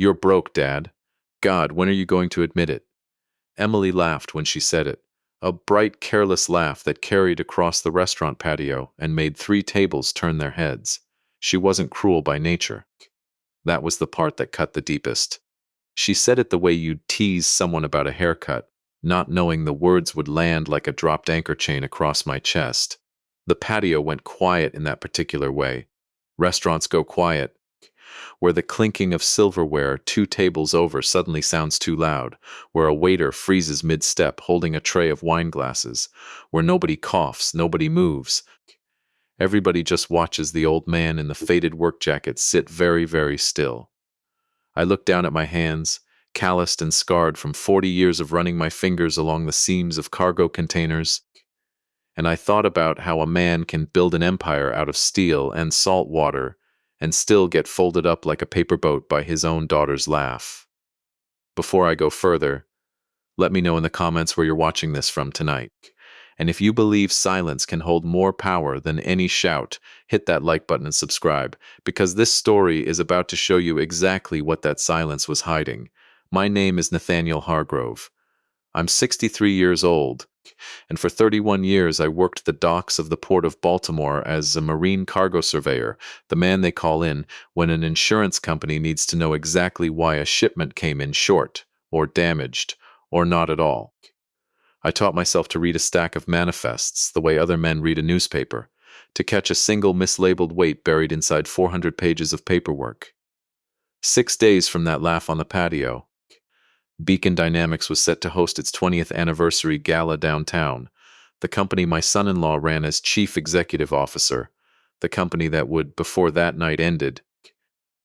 You're broke, Dad. God, when are you going to admit it? Emily laughed when she said it. A bright, careless laugh that carried across the restaurant patio and made 3 tables turn their heads. She wasn't cruel by nature. That was the part that cut the deepest. She said it the way you'd tease someone about a haircut, not knowing the words would land like a dropped anchor chain across my chest. The patio went quiet in that particular way. Restaurants go quiet, where the clinking of silverware 2 tables over suddenly sounds too loud, where a waiter freezes mid-step holding a tray of wine glasses, where nobody coughs, nobody moves. Everybody just watches the old man in the faded work jacket sit very, very still. I looked down at my hands, calloused and scarred from 40 years of running my fingers along the seams of cargo containers, and I thought about how a man can build an empire out of steel and salt water and still get folded up like a paper boat by his own daughter's laugh. Before I go further, let me know in the comments where you're watching this from tonight. And if you believe silence can hold more power than any shout, hit that like button and subscribe, because this story is about to show you exactly what that silence was hiding. My name is Nathaniel Hargrove. I'm 63 years old, and for 31 years I worked the docks of the Port of Baltimore as a marine cargo surveyor, the man they call in when an insurance company needs to know exactly why a shipment came in short, or damaged, or not at all. I taught myself to read a stack of manifests the way other men read a newspaper, to catch a single mislabeled weight buried inside 400 pages of paperwork. 6 days from that laugh on the patio, Beacon Dynamics was set to host its 20th anniversary gala downtown, the company my son-in-law ran as chief executive officer, the company that would, before that night ended,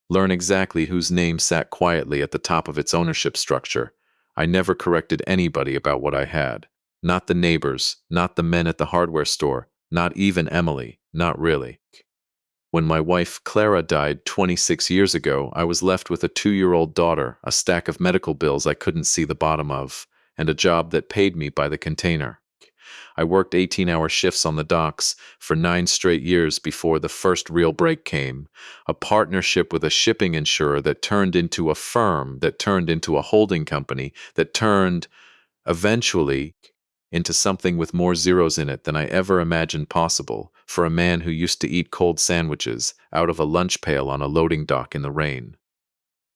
learn exactly whose name sat quietly at the top of its ownership structure. I never corrected anybody about what I had. Not the neighbors, not the men at the hardware store, not even Emily, not really. When my wife Clara died 26 years ago, I was left with a 2-year-old daughter, a stack of medical bills I couldn't see the bottom of, and a job that paid me by the container. I worked 18-hour shifts on the docks for 9 straight years before the first real break came, a partnership with a shipping insurer that turned into a firm, that turned into a holding company, that turned, eventually, into something with more zeros in it than I ever imagined possible for a man who used to eat cold sandwiches out of a lunch pail on a loading dock in the rain.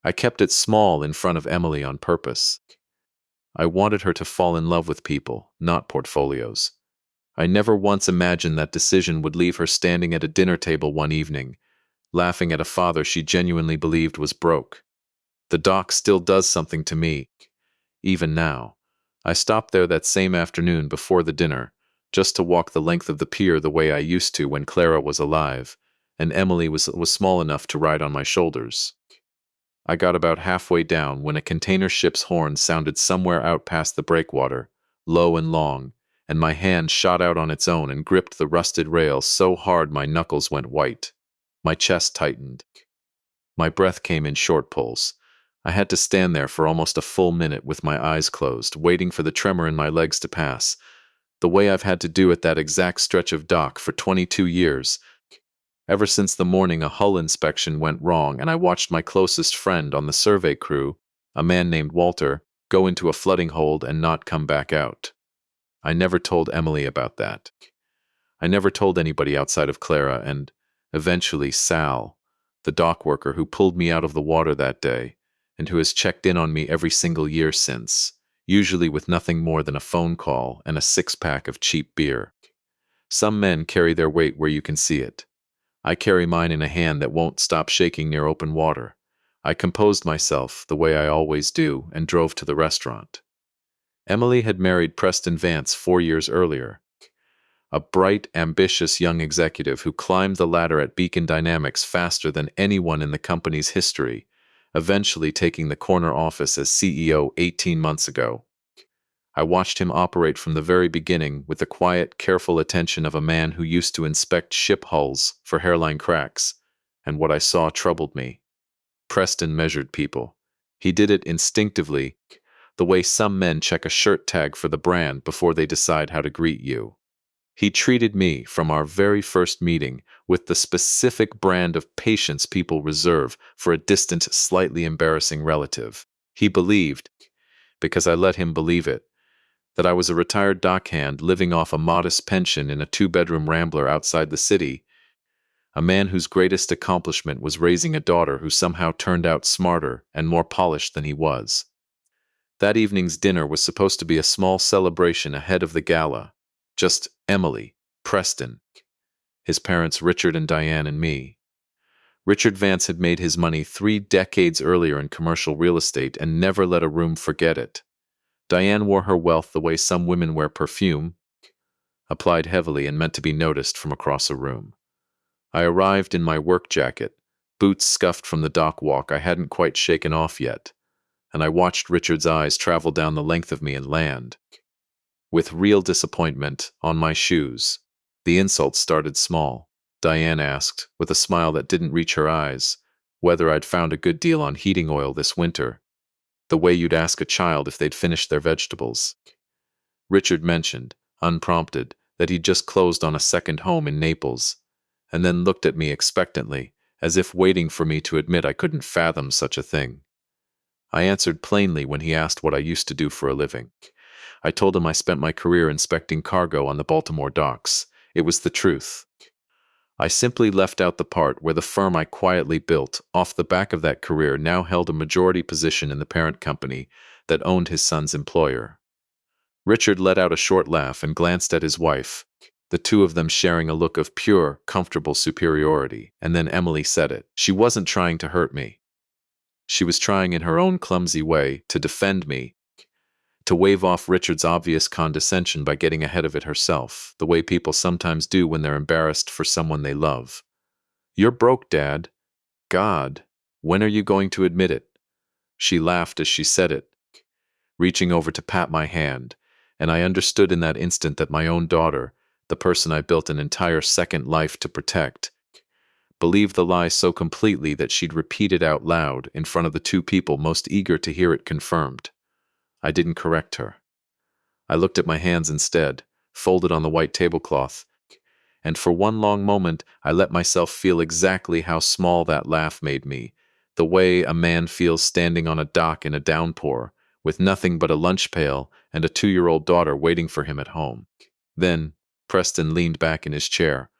I kept it small in front of Emily on purpose. I wanted her to fall in love with people, not portfolios. I never once imagined that decision would leave her standing at a dinner table one evening, laughing at a father she genuinely believed was broke. The dock still does something to me, even now. I stopped there that same afternoon before the dinner, just to walk the length of the pier the way I used to when Clara was alive, and Emily was small enough to ride on my shoulders. I got about halfway down when a container ship's horn sounded somewhere out past the breakwater, low and long, and my hand shot out on its own and gripped the rusted rail so hard my knuckles went white. My chest tightened. My breath came in short pulls. I had to stand there for almost a full minute with my eyes closed, waiting for the tremor in my legs to pass, the way I've had to do at that exact stretch of dock for 22 years, ever since the morning a hull inspection went wrong and I watched my closest friend on the survey crew, a man named Walter, go into a flooding hold and not come back out. I never told Emily about that. I never told anybody outside of Clara and, eventually, Sal, the dock worker who pulled me out of the water that day, and who has checked in on me every single year since, usually with nothing more than a phone call and a 6-pack of cheap beer. Some men carry their weight where you can see it. I carry mine in a hand that won't stop shaking near open water. I composed myself, the way I always do, and drove to the restaurant. Emily had married Preston Vance 4 years earlier, a bright, ambitious young executive who climbed the ladder at Beacon Dynamics faster than anyone in the company's history, eventually taking the corner office as CEO 18 months ago. I watched him operate from the very beginning with the quiet, careful attention of a man who used to inspect ship hulls for hairline cracks, and what I saw troubled me. Preston measured people. He did it instinctively, the way some men check a shirt tag for the brand before they decide how to greet you. He treated me, from our very first meeting, with the specific brand of patience people reserve for a distant, slightly embarrassing relative. He believed, because I let him believe it, that I was a retired dockhand living off a modest pension in a two-bedroom rambler outside the city, a man whose greatest accomplishment was raising a daughter who somehow turned out smarter and more polished than he was. That evening's dinner was supposed to be a small celebration ahead of the gala. Just Emily, Preston, his parents Richard and Diane, and me. Richard Vance had made his money 3 decades earlier in commercial real estate and never let a room forget it. Diane wore her wealth the way some women wear perfume, applied heavily and meant to be noticed from across a room. I arrived in my work jacket, boots scuffed from the dock walk I hadn't quite shaken off yet, and I watched Richard's eyes travel down the length of me and land, with real disappointment, on my shoes. The insults started small. Diane asked, with a smile that didn't reach her eyes, whether I'd found a good deal on heating oil this winter, the way you'd ask a child if they'd finished their vegetables. Richard mentioned, unprompted, that he'd just closed on a second home in Naples, and then looked at me expectantly, as if waiting for me to admit I couldn't fathom such a thing. I answered plainly when he asked what I used to do for a living. I told him I spent my career inspecting cargo on the Baltimore docks. It was the truth. I simply left out the part where the firm I quietly built, off the back of that career, now held a majority position in the parent company that owned his son's employer. Richard let out a short laugh and glanced at his wife, the two of them sharing a look of pure, comfortable superiority, and then Emily said it. She wasn't trying to hurt me. She was trying in her own clumsy way to defend me, to wave off Richard's obvious condescension by getting ahead of it herself, the way people sometimes do when they're embarrassed for someone they love. "You're broke, Dad. God, when are you going to admit it?" She laughed as she said it, reaching over to pat my hand, and I understood in that instant that my own daughter, the person I built an entire second life to protect, believed the lie so completely that she'd repeat it out loud in front of the two people most eager to hear it confirmed. I didn't correct her. I looked at my hands instead, folded on the white tablecloth, and for one long moment I let myself feel exactly how small that laugh made me, the way a man feels standing on a dock in a downpour, with nothing but a lunch pail and a 2-year-old daughter waiting for him at home. Then Preston leaned back in his chair,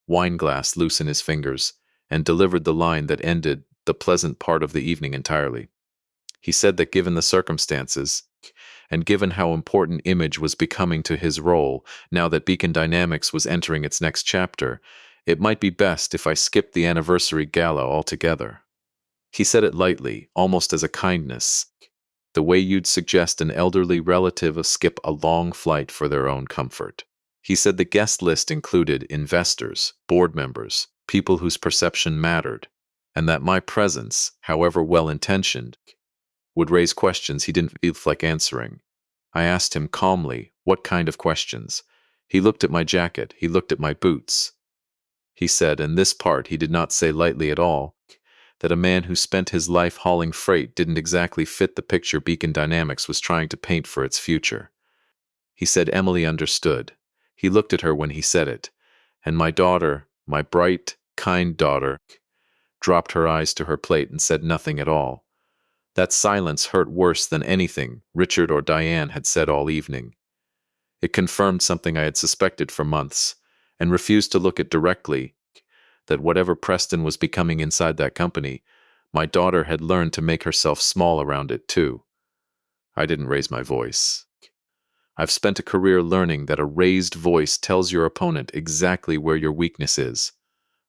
wineglass loose in his fingers, and delivered the line that ended the pleasant part of the evening entirely. He said that given the circumstances, and given how important image was becoming to his role now that Beacon Dynamics was entering its next chapter, it might be best if I skipped the anniversary gala altogether. He said it lightly, almost as a kindness, the way you'd suggest an elderly relative skip a long flight for their own comfort. He said the guest list included investors, board members, people whose perception mattered, and that my presence, however well-intentioned, would raise questions he didn't feel like answering. I asked him calmly, what kind of questions? He looked at my jacket, he looked at my boots. He said, and this part he did not say lightly at all, that a man who spent his life hauling freight didn't exactly fit the picture Beacon Dynamics was trying to paint for its future. He said Emily understood. He looked at her when he said it, and my daughter, my bright, kind daughter, dropped her eyes to her plate and said nothing at all. That silence hurt worse than anything Richard or Diane had said all evening. It confirmed something I had suspected for months, and refused to look at directly, that whatever Preston was becoming inside that company, my daughter had learned to make herself small around it too. I didn't raise my voice. I've spent a career learning that a raised voice tells your opponent exactly where your weakness is.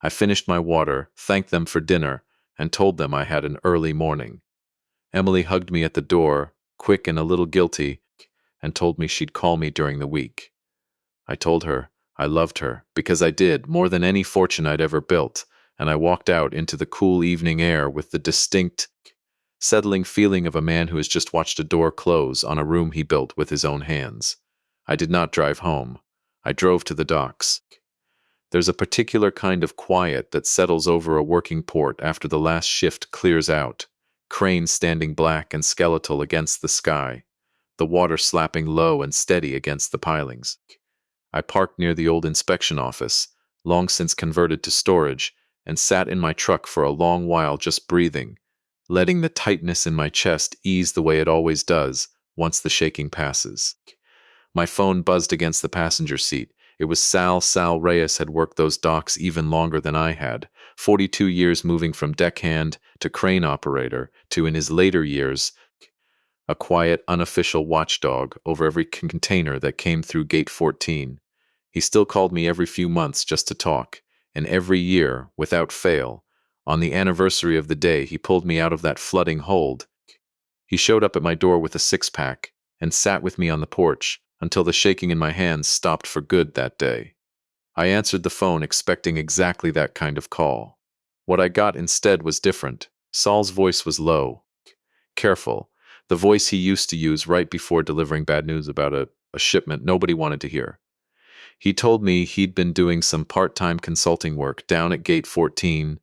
I finished my water, thanked them for dinner, and told them I had an early morning. Emily hugged me at the door, quick and a little guilty, and told me she'd call me during the week. I told her I loved her, because I did, more than any fortune I'd ever built, and I walked out into the cool evening air with the distinct, settling feeling of a man who has just watched a door close on a room he built with his own hands. I did not drive home. I drove to the docks. There's a particular kind of quiet that settles over a working port after the last shift clears out, cranes standing black and skeletal against the sky, the water slapping low and steady against the pilings. I parked near the old inspection office, long since converted to storage, and sat in my truck for a long while just breathing, letting the tightness in my chest ease the way it always does once the shaking passes. My phone buzzed against the passenger seat. It was Sal. Sal Reyes had worked those docks even longer than I had, 42 years moving from deckhand to crane operator to, in his later years, a quiet, unofficial watchdog over every container that came through Gate 14. He still called me every few months just to talk, and every year, without fail, on the anniversary of the day he pulled me out of that flooding hold, he showed up at my door with a six-pack and sat with me on the porch until the shaking in my hands stopped for good that day. I answered the phone expecting exactly that kind of call. What I got instead was different. Saul's voice was low, careful, the voice he used to use right before delivering bad news about a shipment nobody wanted to hear. He told me he'd been doing some part-time consulting work down at Gate 14,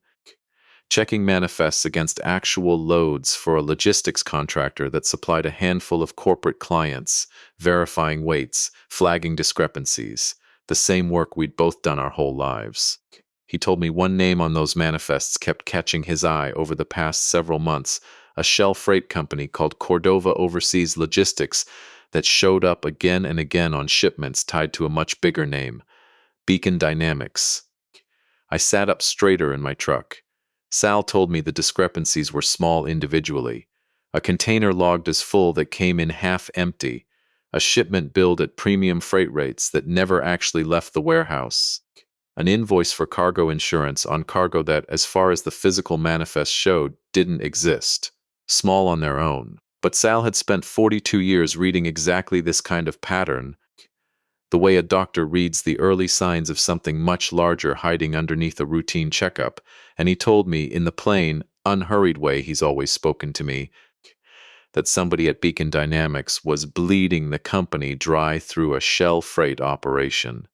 checking manifests against actual loads for a logistics contractor that supplied a handful of corporate clients, verifying weights, flagging discrepancies, the same work we'd both done our whole lives. He told me one name on those manifests kept catching his eye over the past several months, a shell freight company called Cordova Overseas Logistics that showed up again and again on shipments tied to a much bigger name, Beacon Dynamics. I sat up straighter in my truck. Sal told me the discrepancies were small individually. A container logged as full that came in half empty. A shipment billed at premium freight rates that never actually left the warehouse. An invoice for cargo insurance on cargo that, as far as the physical manifest showed, didn't exist. Small on their own. But Sal had spent 42 years reading exactly this kind of pattern, the way a doctor reads the early signs of something much larger hiding underneath a routine checkup, and he told me, in the plain, unhurried way he's always spoken to me, that somebody at Beacon Dynamics was bleeding the company dry through a shell freight operation,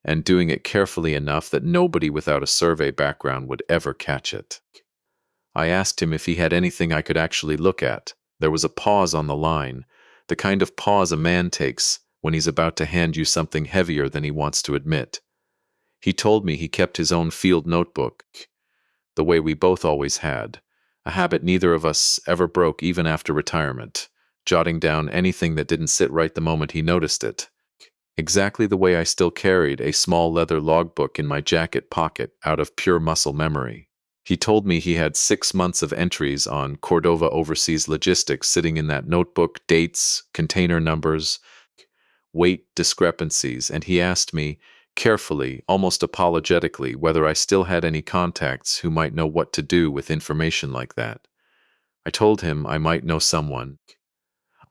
and doing it carefully enough that nobody without a survey background would ever catch it. I asked him if he had anything I could actually look at. There was a pause on the line, the kind of pause a man takes when he's about to hand you something heavier than he wants to admit. He told me he kept his own field notebook, the way we both always had, a habit neither of us ever broke even after retirement, jotting down anything that didn't sit right the moment he noticed it. Exactly the way I still carried a small leather logbook in my jacket pocket out of pure muscle memory. He told me he had 6 months of entries on Cordova Overseas Logistics sitting in that notebook, dates, container numbers, weight discrepancies, and he asked me, carefully, almost apologetically, whether I still had any contacts who might know what to do with information like that. I told him I might know someone.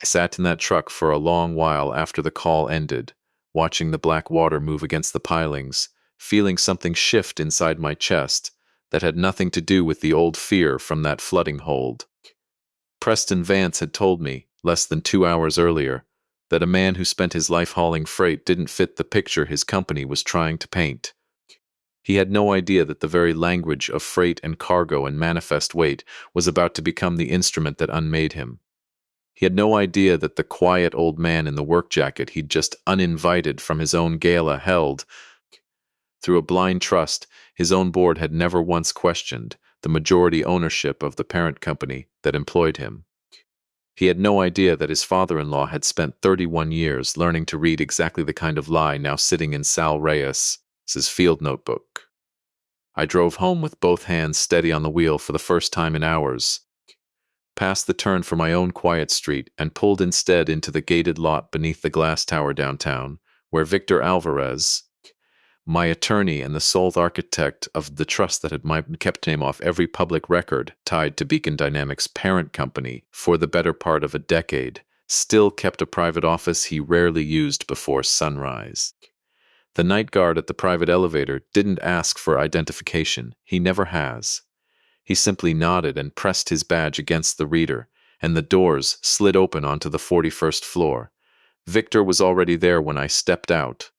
I sat in that truck for a long while after the call ended, watching the black water move against the pilings, feeling something shift inside my chest that had nothing to do with the old fear from that flooding hold. Preston Vance had told me, less than 2 hours earlier, that a man who spent his life hauling freight didn't fit the picture his company was trying to paint. He had no idea that the very language of freight and cargo and manifest weight was about to become the instrument that unmade him. He had no idea that the quiet old man in the work jacket he'd just uninvited from his own gala held, through a blind trust his own board had never once questioned, the majority ownership of the parent company that employed him. He had no idea that his father-in-law had spent 31 years learning to read exactly the kind of lie now sitting in Sal Reyes' field notebook. I drove home with both hands steady on the wheel for the first time in hours, past the turn for my own quiet street, and pulled instead into the gated lot beneath the glass tower downtown, where Victor Alvarez, my attorney and the sole architect of the trust that had kept him off every public record tied to Beacon Dynamics' parent company for the better part of a decade, still kept a private office he rarely used before sunrise. The night guard at the private elevator didn't ask for identification. He never has. He simply nodded and pressed his badge against the reader, and the doors slid open onto the 41st floor. Victor was already there when I stepped out.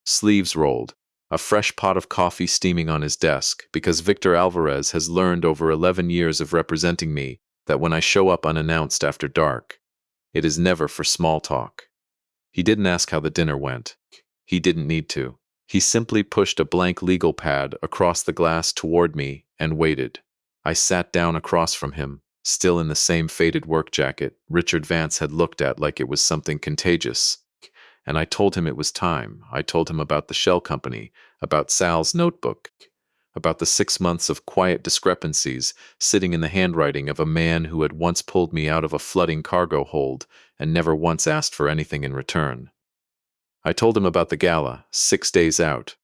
Sleeves rolled, a fresh pot of coffee steaming on his desk, because Victor Alvarez has learned over 11 years of representing me that when I show up unannounced after dark, it is never for small talk. He didn't ask how the dinner went. He didn't need to. He simply pushed a blank legal pad across the glass toward me and waited. I sat down across from him, still in the same faded work jacket Richard Vance had looked at like it was something contagious. And I told him it was time. I told him about the shell company, about Sal's notebook, about the 6 months of quiet discrepancies sitting in the handwriting of a man who had once pulled me out of a flooding cargo hold and never once asked for anything in return. I told him about the gala, 6 days out,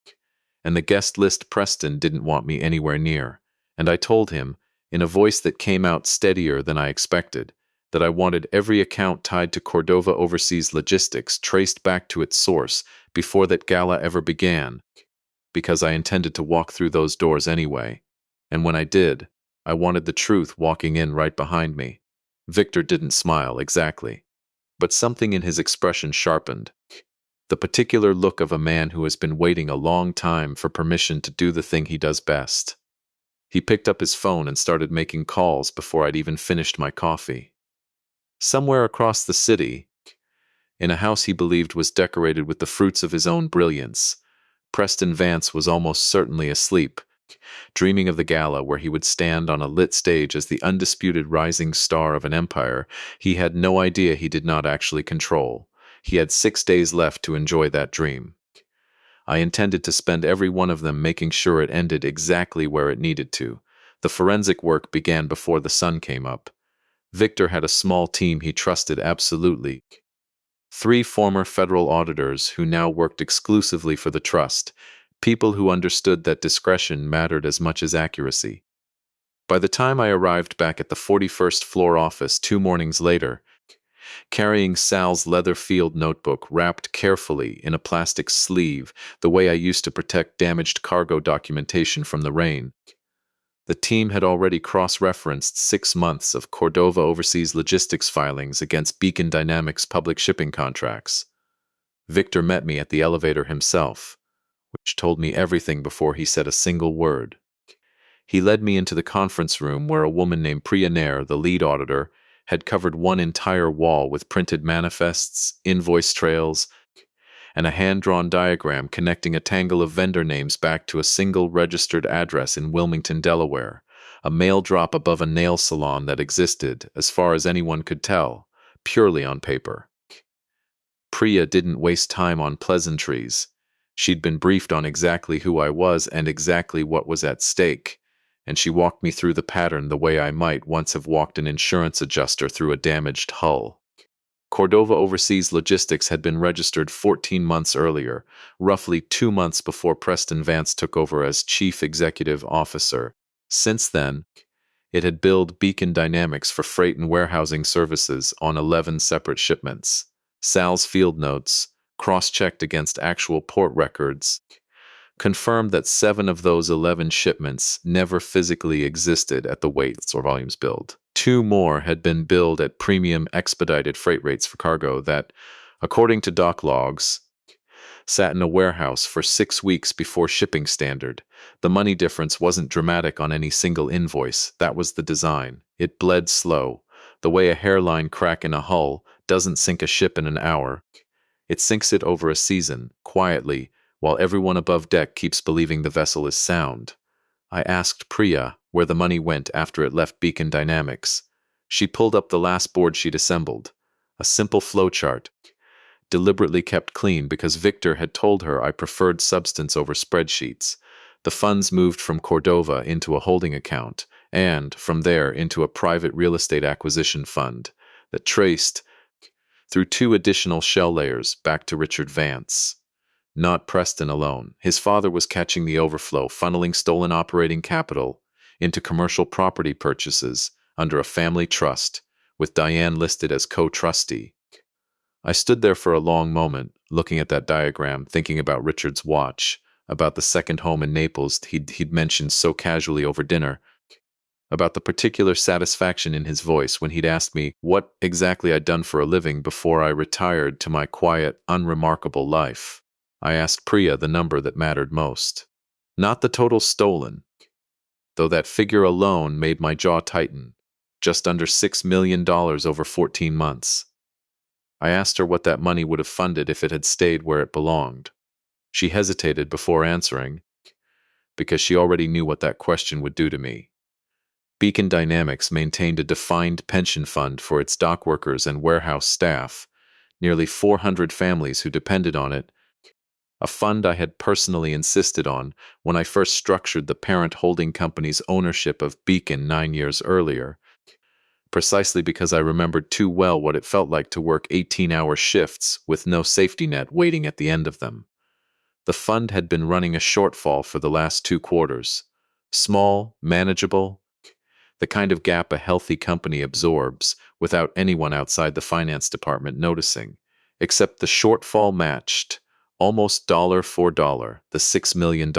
and the guest list Preston didn't want me anywhere near, and I told him, in a voice that came out steadier than I expected, that I wanted every account tied to Cordova Overseas Logistics traced back to its source before that gala ever began, because I intended to walk through those doors anyway, and when I did, I wanted the truth walking in right behind me. Victor didn't smile exactly, but something in his expression sharpened. The particular look of a man who has been waiting a long time for permission to do the thing he does best. He picked up his phone and started making calls before I'd even finished my coffee. Somewhere across the city, in a house he believed was decorated with the fruits of his own brilliance, Preston Vance was almost certainly asleep, dreaming of the gala where he would stand on a lit stage as the undisputed rising star of an empire he had no idea he did not actually control. He had 6 days left to enjoy that dream. I intended to spend every one of them making sure it ended exactly where it needed to. The forensic work began before the sun came up. Victor had a small team he trusted absolutely. 3 former federal auditors who now worked exclusively for the trust, people who understood that discretion mattered as much as accuracy. By the time I arrived back at the 41st floor office 2 mornings later, carrying Sal's leather field notebook wrapped carefully in a plastic sleeve, the way I used to protect damaged cargo documentation from the rain, the team had already cross-referenced 6 months of Cordova Overseas Logistics filings against Beacon Dynamics public shipping contracts. Victor met me at the elevator himself, which told me everything before he said a single word. He led me into the conference room where a woman named Priya Nair, the lead auditor, had covered one entire wall with printed manifests, invoice trails, and a hand-drawn diagram connecting a tangle of vendor names back to a single registered address in Wilmington, Delaware, a mail drop above a nail salon that existed, as far as anyone could tell, purely on paper. Priya didn't waste time on pleasantries. She'd been briefed on exactly who I was and exactly what was at stake, and she walked me through the pattern the way I might once have walked an insurance adjuster through a damaged hull. Cordova Overseas Logistics had been registered 14 months earlier, roughly 2 months before Preston Vance took over as Chief Executive Officer. Since then, it had billed Beacon Dynamics for freight and warehousing services on 11 separate shipments. Sal's field notes, cross-checked against actual port records, confirmed that 7 of those 11 shipments never physically existed at the weights or volumes billed. 2 more had been billed at premium expedited freight rates for cargo that, according to dock logs, sat in a warehouse for 6 weeks before shipping standard. The money difference wasn't dramatic on any single invoice. That was the design. It bled slow. The way a hairline crack in a hull doesn't sink a ship in an hour. It sinks it over a season, quietly, while everyone above deck keeps believing the vessel is sound. I asked Priya where the money went after it left Beacon Dynamics. She pulled up the last board she'd assembled, a simple flowchart, deliberately kept clean because Victor had told her I preferred substance over spreadsheets. The funds moved from Cordova into a holding account, and, from there, into a private real estate acquisition fund that traced, through 2 additional shell layers, back to Richard Vance. Not Preston alone. His father was catching the overflow, funneling stolen operating capital into commercial property purchases under a family trust, with Diane listed as co-trustee. I stood there for a long moment, looking at that diagram, thinking about Richard's watch, about the second home in Naples he'd mentioned so casually over dinner, about the particular satisfaction in his voice when he'd asked me what exactly I'd done for a living before I retired to my quiet, unremarkable life. I asked Priya the number that mattered most. Not the total stolen, though that figure alone made my jaw tighten, just under $6 million over 14 months. I asked her what that money would have funded if it had stayed where it belonged. She hesitated before answering, because she already knew what that question would do to me. Beacon Dynamics maintained a defined pension fund for its dock workers and warehouse staff, nearly 400 families who depended on it, a fund I had personally insisted on when I first structured the parent holding company's ownership of Beacon 9 years earlier, precisely because I remembered too well what it felt like to work 18-hour shifts with no safety net waiting at the end of them. The fund had been running a shortfall for the last 2 quarters. Small, manageable, the kind of gap a healthy company absorbs without anyone outside the finance department noticing, except the shortfall matched, almost dollar for dollar, the $6 million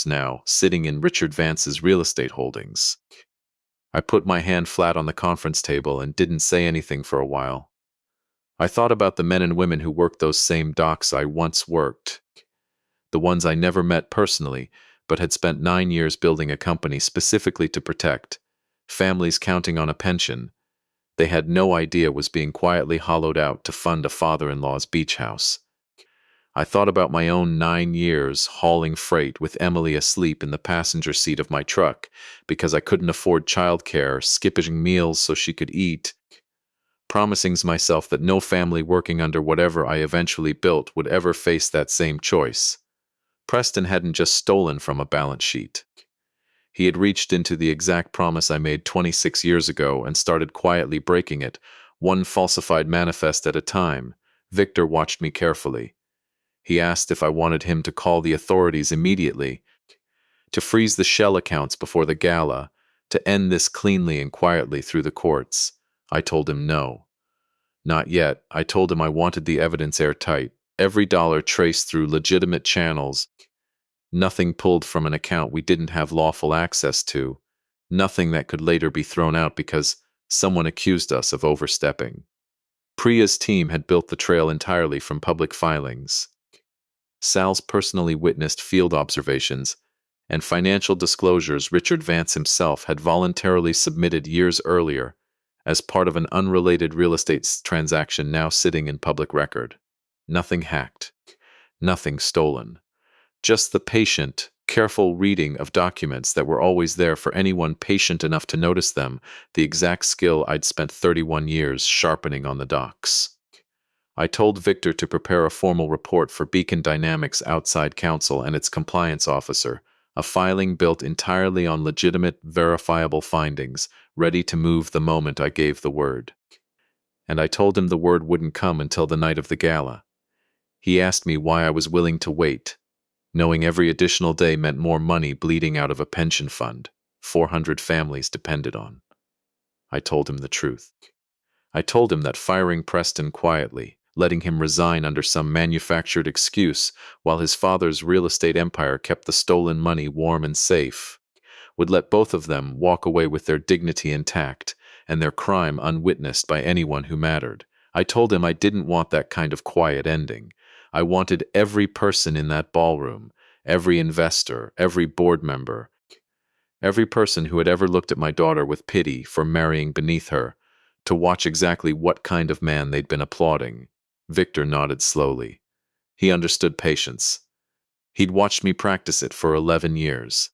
now sitting in Richard Vance's real estate holdings. I put my hand flat on the conference table and didn't say anything for a while. I thought about the men and women who worked those same docks I once worked, the ones I never met personally, but had spent 9 years building a company specifically to protect, families counting on a pension they had no idea was being quietly hollowed out to fund a father-in-law's beach house. I thought about my own 9 years hauling freight with Emily asleep in the passenger seat of my truck because I couldn't afford childcare, skipping meals so she could eat, promising myself that no family working under whatever I eventually built would ever face that same choice. Preston hadn't just stolen from a balance sheet. He had reached into the exact promise I made 26 years ago and started quietly breaking it, one falsified manifest at a time. Victor watched me carefully. He asked if I wanted him to call the authorities immediately, to freeze the shell accounts before the gala, to end this cleanly and quietly through the courts. I told him no. Not yet. I told him I wanted the evidence airtight, every dollar traced through legitimate channels, nothing pulled from an account we didn't have lawful access to, nothing that could later be thrown out because someone accused us of overstepping. Priya's team had built the trail entirely from public filings. Sal's personally witnessed field observations and financial disclosures Richard Vance himself had voluntarily submitted years earlier as part of an unrelated real estate transaction now sitting in public record. Nothing hacked, nothing stolen. Just the patient, careful reading of documents that were always there for anyone patient enough to notice them, the exact skill I'd spent 31 years sharpening on the docks. I told Victor to prepare a formal report for Beacon Dynamics outside counsel and its compliance officer, a filing built entirely on legitimate, verifiable findings, ready to move the moment I gave the word. And I told him the word wouldn't come until the night of the gala. He asked me why I was willing to wait, knowing every additional day meant more money bleeding out of a pension fund 400 families depended on. I told him the truth. I told him that firing Preston quietly, letting him resign under some manufactured excuse while his father's real estate empire kept the stolen money warm and safe, would let both of them walk away with their dignity intact and their crime unwitnessed by anyone who mattered. I told him I didn't want that kind of quiet ending. I wanted every person in that ballroom, every investor, every board member, every person who had ever looked at my daughter with pity for marrying beneath her, to watch exactly what kind of man they'd been applauding. Victor nodded slowly. He understood patience. He'd watched me practice it for 11 years.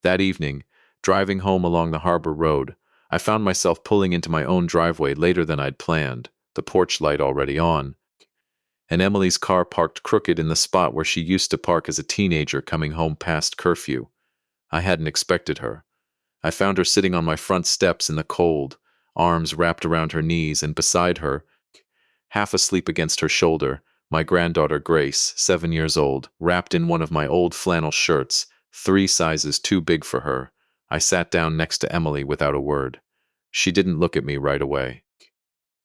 That evening, driving home along the harbor road, I found myself pulling into my own driveway later than I'd planned, the porch light already on, and Emily's car parked crooked in the spot where she used to park as a teenager coming home past curfew. I hadn't expected her. I found her sitting on my front steps in the cold, arms wrapped around her knees, and beside her, half asleep against her shoulder, my granddaughter Grace, 7 years old, wrapped in one of my old flannel shirts, 3 sizes too big for her. I sat down next to Emily without a word. She didn't look at me right away.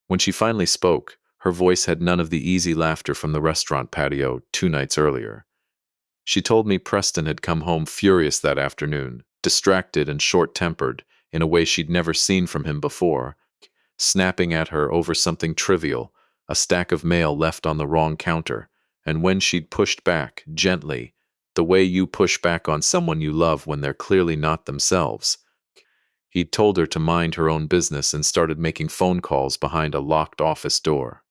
When she finally spoke, her voice had none of the easy laughter from the restaurant patio 2 nights earlier. She told me Preston had come home furious that afternoon, distracted and short-tempered, in a way she'd never seen from him before, snapping at her over something trivial, a stack of mail left on the wrong counter, and when she'd pushed back, gently, the way you push back on someone you love when they're clearly not themselves, he'd told her to mind her own business and started making phone calls behind a locked office door.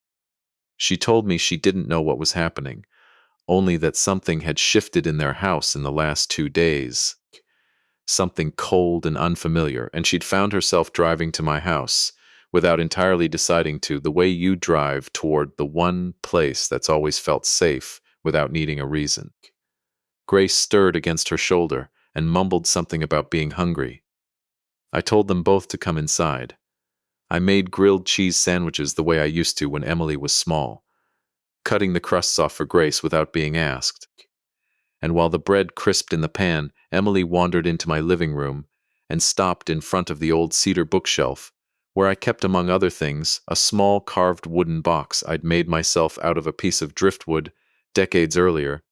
She told me she didn't know what was happening, only that something had shifted in their house in the last 2 days. Something cold and unfamiliar, and she'd found herself driving to my house without entirely deciding to, the way you drive toward the one place that's always felt safe without needing a reason. Grace stirred against her shoulder and mumbled something about being hungry. I told them both to come inside. I made grilled cheese sandwiches the way I used to when Emily was small, cutting the crusts off for Grace without being asked. And while the bread crisped in the pan, Emily wandered into my living room and stopped in front of the old cedar bookshelf, where I kept, among other things, a small carved wooden box I'd made myself out of a piece of driftwood decades earlier,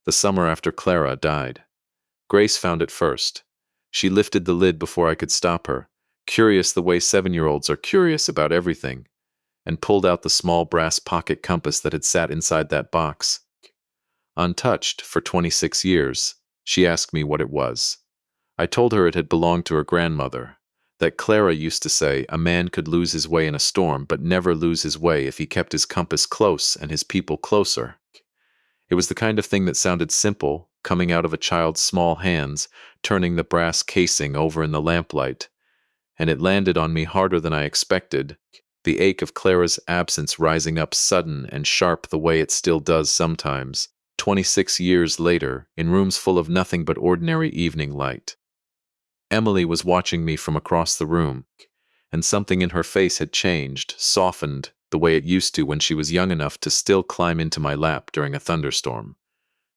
the summer after Clara died. Grace found it first. She lifted the lid before I could stop her, curious the way 7-year-olds are curious about everything, and pulled out the small brass pocket compass that had sat inside that box. Untouched for 26 years, she asked me what it was. I told her it had belonged to her grandmother, that Clara used to say a man could lose his way in a storm but never lose his way if he kept his compass close and his people closer. It was the kind of thing that sounded simple, coming out of a child's small hands, turning the brass casing over in the lamplight, and it landed on me harder than I expected, the ache of Clara's absence rising up sudden and sharp the way it still does sometimes, 26 years later, in rooms full of nothing but ordinary evening light. Emily was watching me from across the room, and something in her face had changed, softened, the way it used to when she was young enough to still climb into my lap during a thunderstorm.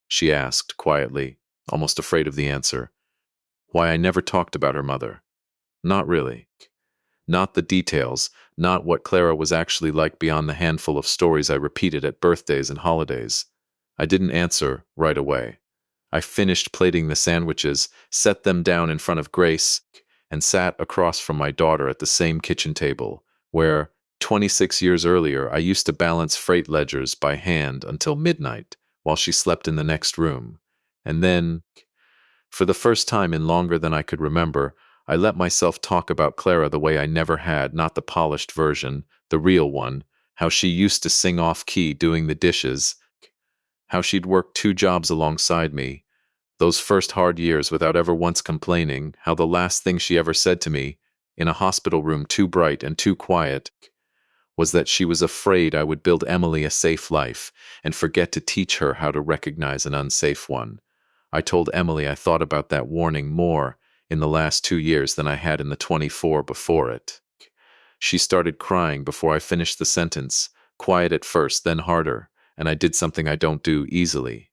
She asked, quietly, almost afraid of the answer, why I never talked about her mother. Not really. Not the details, not what Clara was actually like beyond the handful of stories I repeated at birthdays and holidays. I didn't answer right away. I finished plating the sandwiches, set them down in front of Grace, and sat across from my daughter at the same kitchen table, where, 26 years earlier, I used to balance freight ledgers by hand until midnight while she slept in the next room. And then, for the first time in longer than I could remember, I let myself talk about Clara the way I never had, not the polished version, the real one, how she used to sing off-key doing the dishes, how she'd worked 2 jobs alongside me, those first hard years without ever once complaining, how the last thing she ever said to me, in a hospital room too bright and too quiet, was that she was afraid I would build Emily a safe life and forget to teach her how to recognize an unsafe one. I told Emily I thought about that warning more in the last 2 years than I had in the 24 before it. She started crying before I finished the sentence, quiet at first, then harder, and I did something I don't do easily.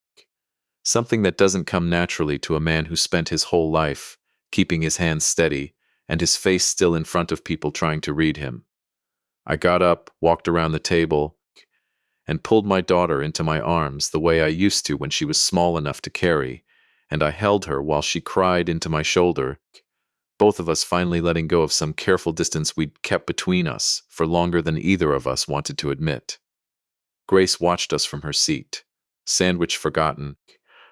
Something that doesn't come naturally to a man who spent his whole life keeping his hands steady and his face still in front of people trying to read him. I got up, walked around the table, and pulled my daughter into my arms the way I used to when she was small enough to carry, and I held her while she cried into my shoulder, both of us finally letting go of some careful distance we'd kept between us for longer than either of us wanted to admit. Grace watched us from her seat, sandwich forgotten,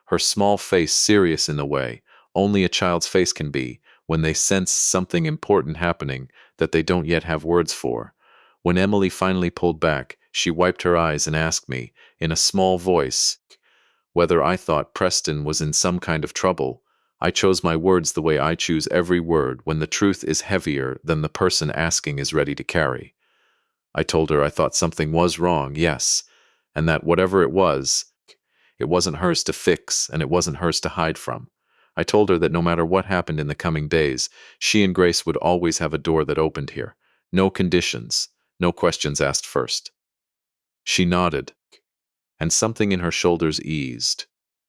her small face serious in the way only a child's face can be when they sense something important happening that they don't yet have words for. When Emily finally pulled back, she wiped her eyes and asked me, in a small voice, whether I thought Preston was in some kind of trouble. I chose my words the way I choose every word when the truth is heavier than the person asking is ready to carry. I told her I thought something was wrong, yes, and that whatever it wasn't hers to fix and it wasn't hers to hide from. I told her that no matter what happened in the coming days, she and Grace would always have a door that opened here. No conditions, no questions asked first. She nodded, and something in her shoulders eased,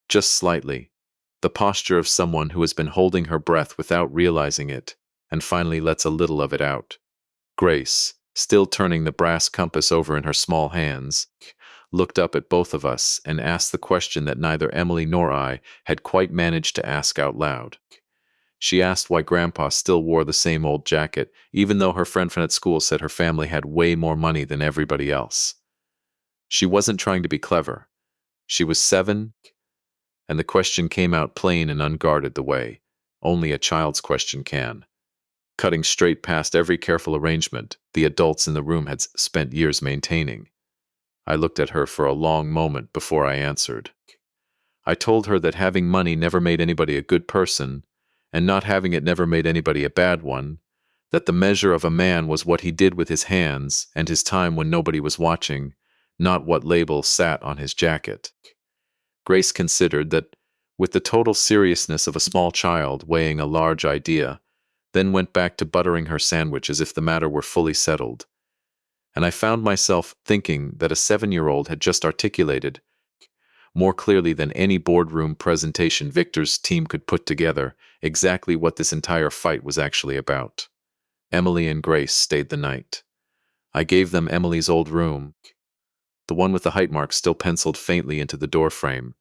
just slightly, the posture of someone who has been holding her breath without realizing it, and finally lets a little of it out. Grace, still turning the brass compass over in her small hands, looked up at both of us and asked the question that neither Emily nor I had quite managed to ask out loud. She asked why Grandpa still wore the same old jacket, even though her friend at school said her family had way more money than everybody else. She wasn't trying to be clever. She was 7, and the question came out plain and unguarded the way only a child's question can, cutting straight past every careful arrangement the adults in the room had spent years maintaining. I looked at her for a long moment before I answered. I told her that having money never made anybody a good person, and not having it never made anybody a bad one, that the measure of a man was what he did with his hands and his time when nobody was watching, not what label sat on his jacket. Grace considered that, with the total seriousness of a small child weighing a large idea, then went back to buttering her sandwich as if the matter were fully settled. And I found myself thinking that a 7-year-old had just articulated, more clearly than any boardroom presentation Victor's team could put together, exactly what this entire fight was actually about. Emily and Grace stayed the night. I gave them Emily's old room, the one with the height marks still penciled faintly into the doorframe,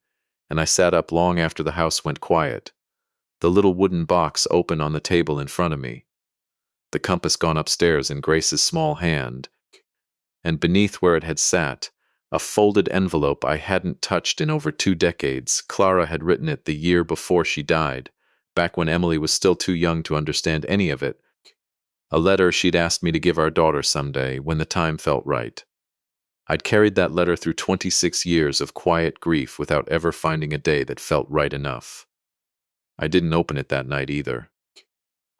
and I sat up long after the house went quiet, the little wooden box open on the table in front of me, the compass gone upstairs in Grace's small hand, and beneath where it had sat, a folded envelope I hadn't touched in over 2 decades. Clara had written it the year before she died, back when Emily was still too young to understand any of it. A letter she'd asked me to give our daughter someday, when the time felt right. I'd carried that letter through 26 years of quiet grief without ever finding a day that felt right enough. I didn't open it that night either.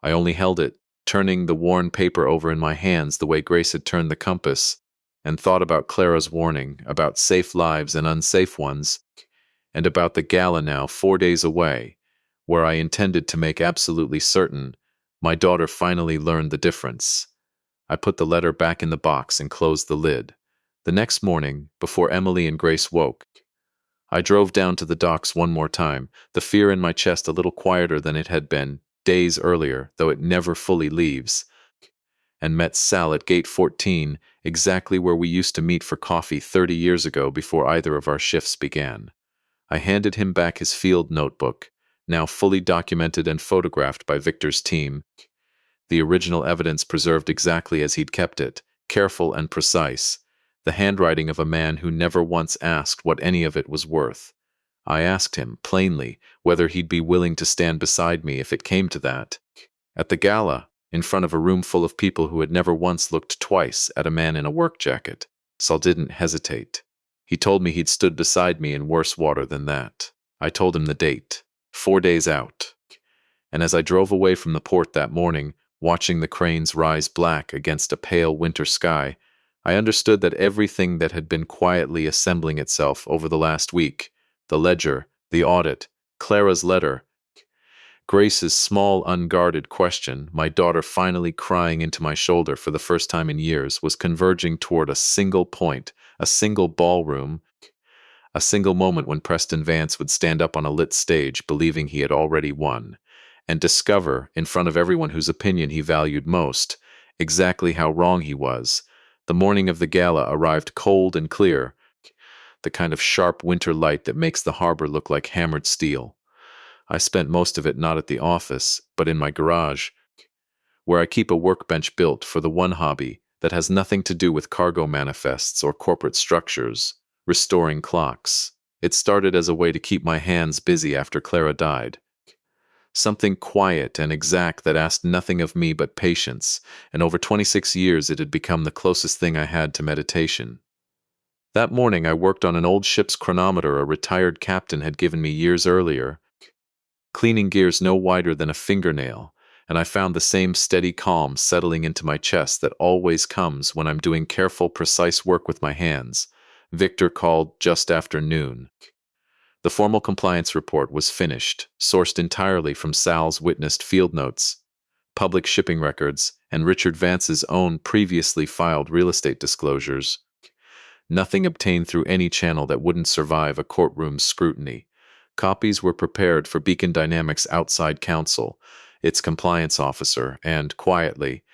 I only held it, turning the worn paper over in my hands the way Grace had turned the compass, and thought about Clara's warning, about safe lives and unsafe ones, and about the gala now 4 days away, where I intended to make absolutely certain my daughter finally learned the difference. I put the letter back in the box and closed the lid. The next morning, before Emily and Grace woke, I drove down to the docks one more time, the fear in my chest a little quieter than it had been days earlier, though it never fully leaves, and met Sal at gate 14, exactly where we used to meet for coffee 30 years ago before either of our shifts began. I handed him back his field notebook, now fully documented and photographed by Victor's team, the original evidence preserved exactly as he'd kept it, careful and precise, the handwriting of a man who never once asked what any of it was worth. I asked him, plainly, whether he'd be willing to stand beside me if it came to that. At the gala, in front of a room full of people who had never once looked twice at a man in a work jacket, Saul didn't hesitate. He told me he'd stood beside me in worse water than that. I told him the date, 4 days out. And as I drove away from the port that morning, watching the cranes rise black against a pale winter sky, I understood that everything that had been quietly assembling itself over the last week, the ledger, the audit, Clara's letter, Grace's small, unguarded question, my daughter finally crying into my shoulder for the first time in years, was converging toward a single point, a single ballroom, a single moment when Preston Vance would stand up on a lit stage believing he had already won, and discover, in front of everyone whose opinion he valued most, exactly how wrong he was. The morning of the gala arrived cold and clear, the kind of sharp winter light that makes the harbor look like hammered steel. I spent most of it not at the office, but in my garage, where I keep a workbench built for the one hobby that has nothing to do with cargo manifests or corporate structures, restoring clocks. It started as a way to keep my hands busy after Clara died. Something quiet and exact that asked nothing of me but patience, and over 26 years it had become the closest thing I had to meditation. That morning I worked on an old ship's chronometer a retired captain had given me years earlier, cleaning gears no wider than a fingernail, and I found the same steady calm settling into my chest that always comes when I'm doing careful, precise work with my hands. Victor called just after noon. The formal compliance report was finished, sourced entirely from Sal's witnessed field notes, public shipping records, and Richard Vance's own previously filed real estate disclosures. Nothing obtained through any channel that wouldn't survive a courtroom's scrutiny. Copies were prepared for Beacon Dynamics' outside counsel, its compliance officer, and, quietly,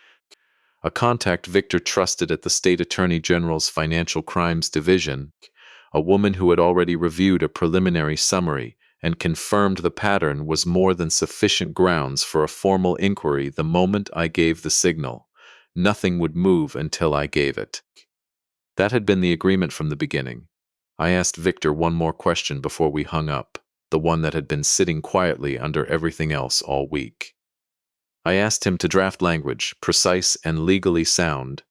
a contact Victor trusted at the State Attorney General's Financial Crimes Division, a woman who had already reviewed a preliminary summary and confirmed the pattern was more than sufficient grounds for a formal inquiry the moment I gave the signal. Nothing would move until I gave it. That had been the agreement from the beginning. I asked Victor one more question before we hung up, the one that had been sitting quietly under everything else all week. I asked him to draft language, precise and legally sound,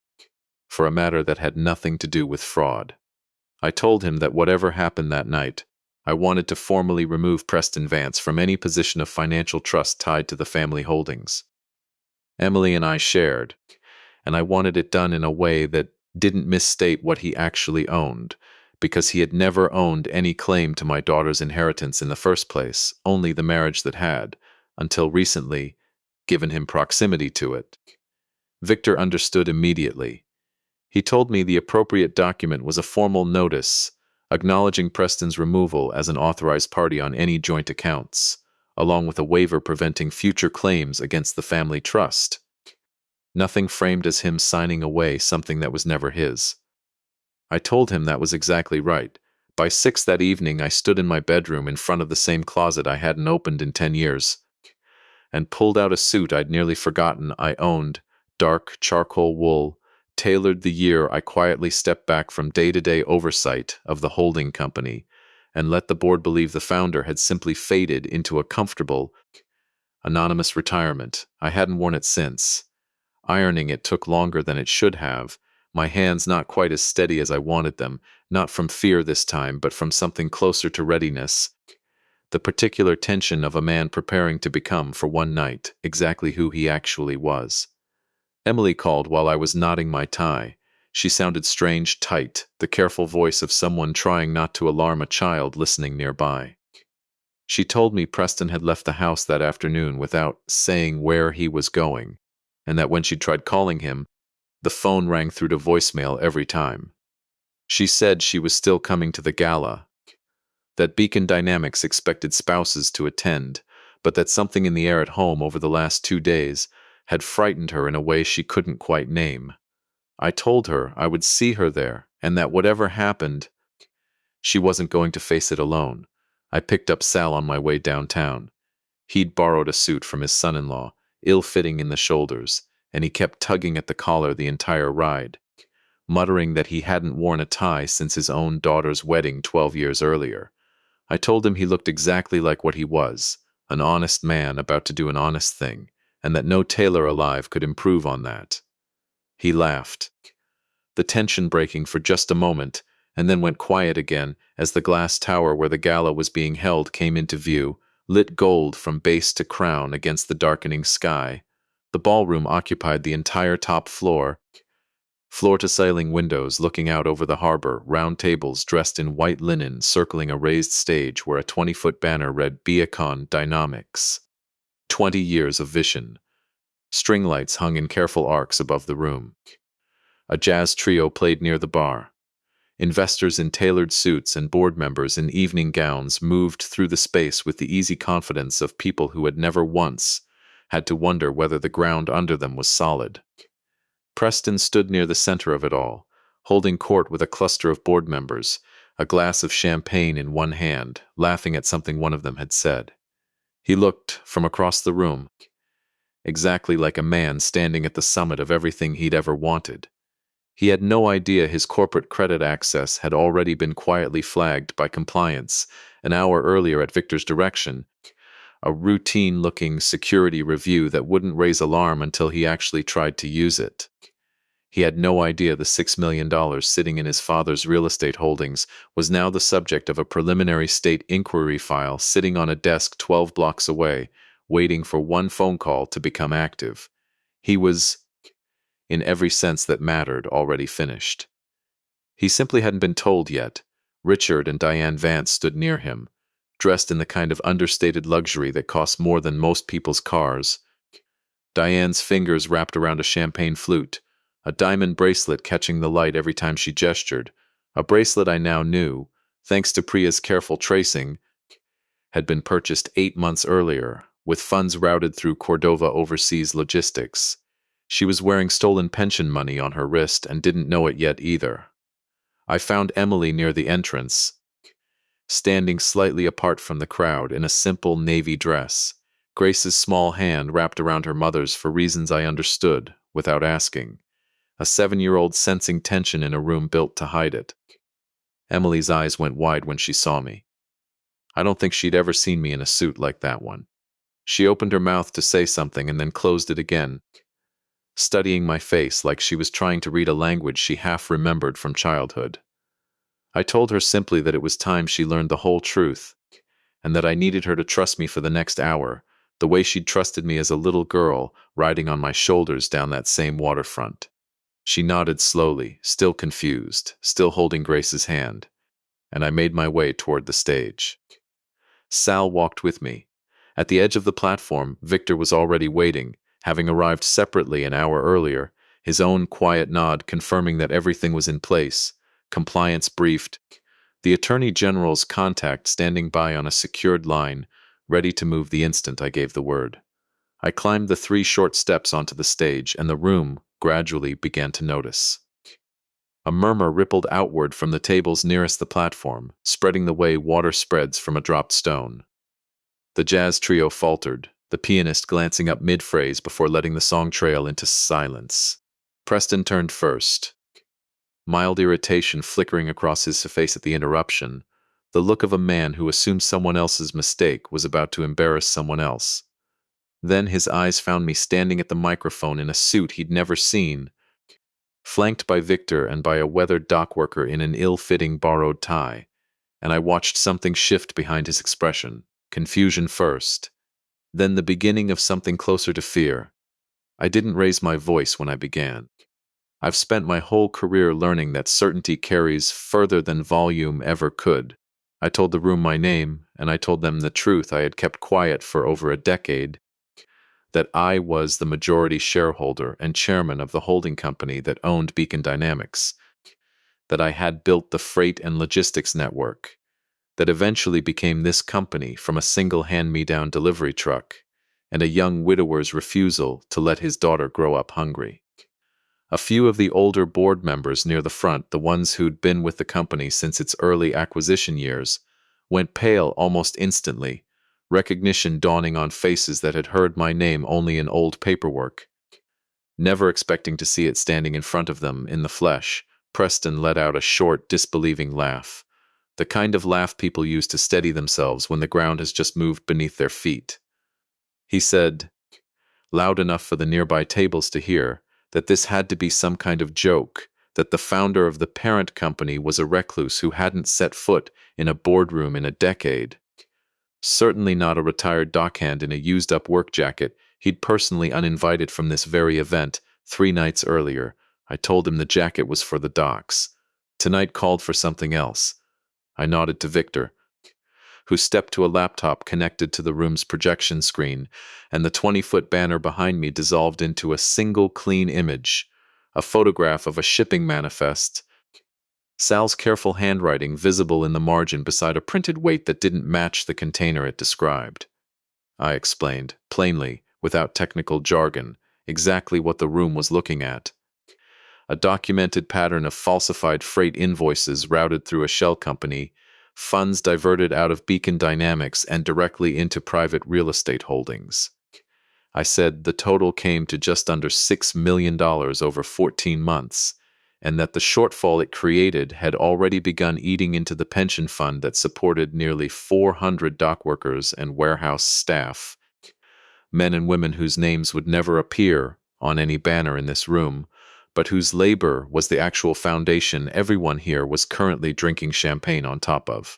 for a matter that had nothing to do with fraud. I told him that whatever happened that night, I wanted to formally remove Preston Vance from any position of financial trust tied to the family holdings. Emily and I shared, and I wanted it done in a way that didn't misstate what he actually owned, because he had never owned any claim to my daughter's inheritance in the first place, only the marriage that had, until recently, given him proximity to it. Victor understood immediately. He told me the appropriate document was a formal notice acknowledging Preston's removal as an authorized party on any joint accounts, along with a waiver preventing future claims against the family trust. Nothing framed as him signing away something that was never his. I told him that was exactly right. By 6 that evening, I stood in my bedroom in front of the same closet I hadn't opened in 10 years, and pulled out a suit I'd nearly forgotten I owned, dark charcoal wool, tailored the year I quietly stepped back from day-to-day oversight of the holding company, and let the board believe the founder had simply faded into a comfortable, anonymous retirement. I hadn't worn it since. Ironing it took longer than it should have, my hands not quite as steady as I wanted them, not from fear this time, but from something closer to readiness. The particular tension of a man preparing to become, for one night, exactly who he actually was. Emily called while I was knotting my tie. She sounded strange, tight, the careful voice of someone trying not to alarm a child listening nearby. She told me Preston had left the house that afternoon without saying where he was going, and that when she tried calling him, the phone rang through to voicemail every time. She said she was still coming to the gala, that Beacon Dynamics expected spouses to attend, but that something in the air at home over the last 2 days had frightened her in a way she couldn't quite name. I told her I would see her there, and that whatever happened, she wasn't going to face it alone. I picked up Sal on my way downtown. He'd borrowed a suit from his son-in-law, ill-fitting in the shoulders, and he kept tugging at the collar the entire ride, muttering that he hadn't worn a tie since his own daughter's wedding 12 years earlier. I told him he looked exactly like what he was, an honest man about to do an honest thing, and that no tailor alive could improve on that. He laughed, the tension breaking for just a moment, and then went quiet again as the glass tower where the gala was being held came into view, lit gold from base to crown against the darkening sky. The ballroom occupied the entire top floor, floor-to-ceiling windows looking out over the harbor, round tables dressed in white linen circling a raised stage where a 20-foot banner read Beacon Dynamics. 20 years of vision. String lights hung in careful arcs above the room. A jazz trio played near the bar. Investors in tailored suits and board members in evening gowns moved through the space with the easy confidence of people who had never once had to wonder whether the ground under them was solid. Preston stood near the center of it all, holding court with a cluster of board members, a glass of champagne in one hand, laughing at something one of them had said. He looked, from across the room, exactly like a man standing at the summit of everything he'd ever wanted. He had no idea his corporate credit access had already been quietly flagged by compliance an hour earlier at Victor's direction, a routine-looking security review that wouldn't raise alarm until he actually tried to use it. He had no idea the $6 million sitting in his father's real estate holdings was now the subject of a preliminary state inquiry file sitting on a desk 12 blocks away, waiting for one phone call to become active. He was, in every sense that mattered, already finished. He simply hadn't been told yet. Richard and Diane Vance stood near him, dressed in the kind of understated luxury that costs more than most people's cars. Diane's fingers wrapped around a champagne flute, a diamond bracelet catching the light every time she gestured, a bracelet I now knew, thanks to Priya's careful tracing, had been purchased 8 months earlier, with funds routed through Cordova Overseas Logistics. She was wearing stolen pension money on her wrist and didn't know it yet either. I found Emily near the entrance, standing slightly apart from the crowd in a simple navy dress, Grace's small hand wrapped around her mother's for reasons I understood, without asking. A 7-year-old sensing tension in a room built to hide it. Emily's eyes went wide when she saw me. I don't think she'd ever seen me in a suit like that one. She opened her mouth to say something and then closed it again, studying my face like she was trying to read a language she half remembered from childhood. I told her simply that it was time she learned the whole truth, and that I needed her to trust me for the next hour, the way she'd trusted me as a little girl riding on my shoulders down that same waterfront. She nodded slowly, still confused, still holding Grace's hand, and I made my way toward the stage. Sal walked with me. At the edge of the platform, Victor was already waiting, having arrived separately an hour earlier, his own quiet nod confirming that everything was in place, compliance briefed, the Attorney General's contact standing by on a secured line, ready to move the instant I gave the word. I climbed the 3 short steps onto the stage, and the room gradually began to notice. A murmur rippled outward from the tables nearest the platform, spreading the way water spreads from a dropped stone. The jazz trio faltered, the pianist glancing up mid-phrase before letting the song trail into silence. Preston turned first, mild irritation flickering across his face at the interruption, the look of a man who assumed someone else's mistake was about to embarrass someone else. Then his eyes found me standing at the microphone in a suit he'd never seen, flanked by Victor and by a weathered dockworker in an ill-fitting borrowed tie, and I watched something shift behind his expression, confusion first, then the beginning of something closer to fear. I didn't raise my voice when I began. I've spent my whole career learning that certainty carries further than volume ever could. I told the room my name, and I told them the truth I had kept quiet for over a decade, that I was the majority shareholder and chairman of the holding company that owned Beacon Dynamics, that I had built the freight and logistics network, that eventually became this company from a single hand-me-down delivery truck, and a young widower's refusal to let his daughter grow up hungry. A few of the older board members near the front, the ones who'd been with the company since its early acquisition years, went pale almost instantly, recognition dawning on faces that had heard my name only in old paperwork. Never expecting to see it standing in front of them in the flesh, Preston let out a short, disbelieving laugh, the kind of laugh people use to steady themselves when the ground has just moved beneath their feet. He said, loud enough for the nearby tables to hear, that this had to be some kind of joke, that the founder of the parent company was a recluse who hadn't set foot in a boardroom in a decade. Certainly not a retired dockhand in a used-up work jacket. He'd personally uninvited from this very event 3 nights earlier. I told him the jacket was for the docks. Tonight called for something else. I nodded to Victor, who stepped to a laptop connected to the room's projection screen, and the 20-foot banner behind me dissolved into a single clean image, a photograph of a shipping manifest, Sal's careful handwriting visible in the margin beside a printed weight that didn't match the container it described. I explained, plainly, without technical jargon, exactly what the room was looking at. A documented pattern of falsified freight invoices routed through a shell company, funds diverted out of Beacon Dynamics and directly into private real estate holdings. I said the total came to just under $6 million over 14 months, and that the shortfall it created had already begun eating into the pension fund that supported nearly 400 dockworkers and warehouse staff, men and women whose names would never appear on any banner in this room, but whose labor was the actual foundation everyone here was currently drinking champagne on top of.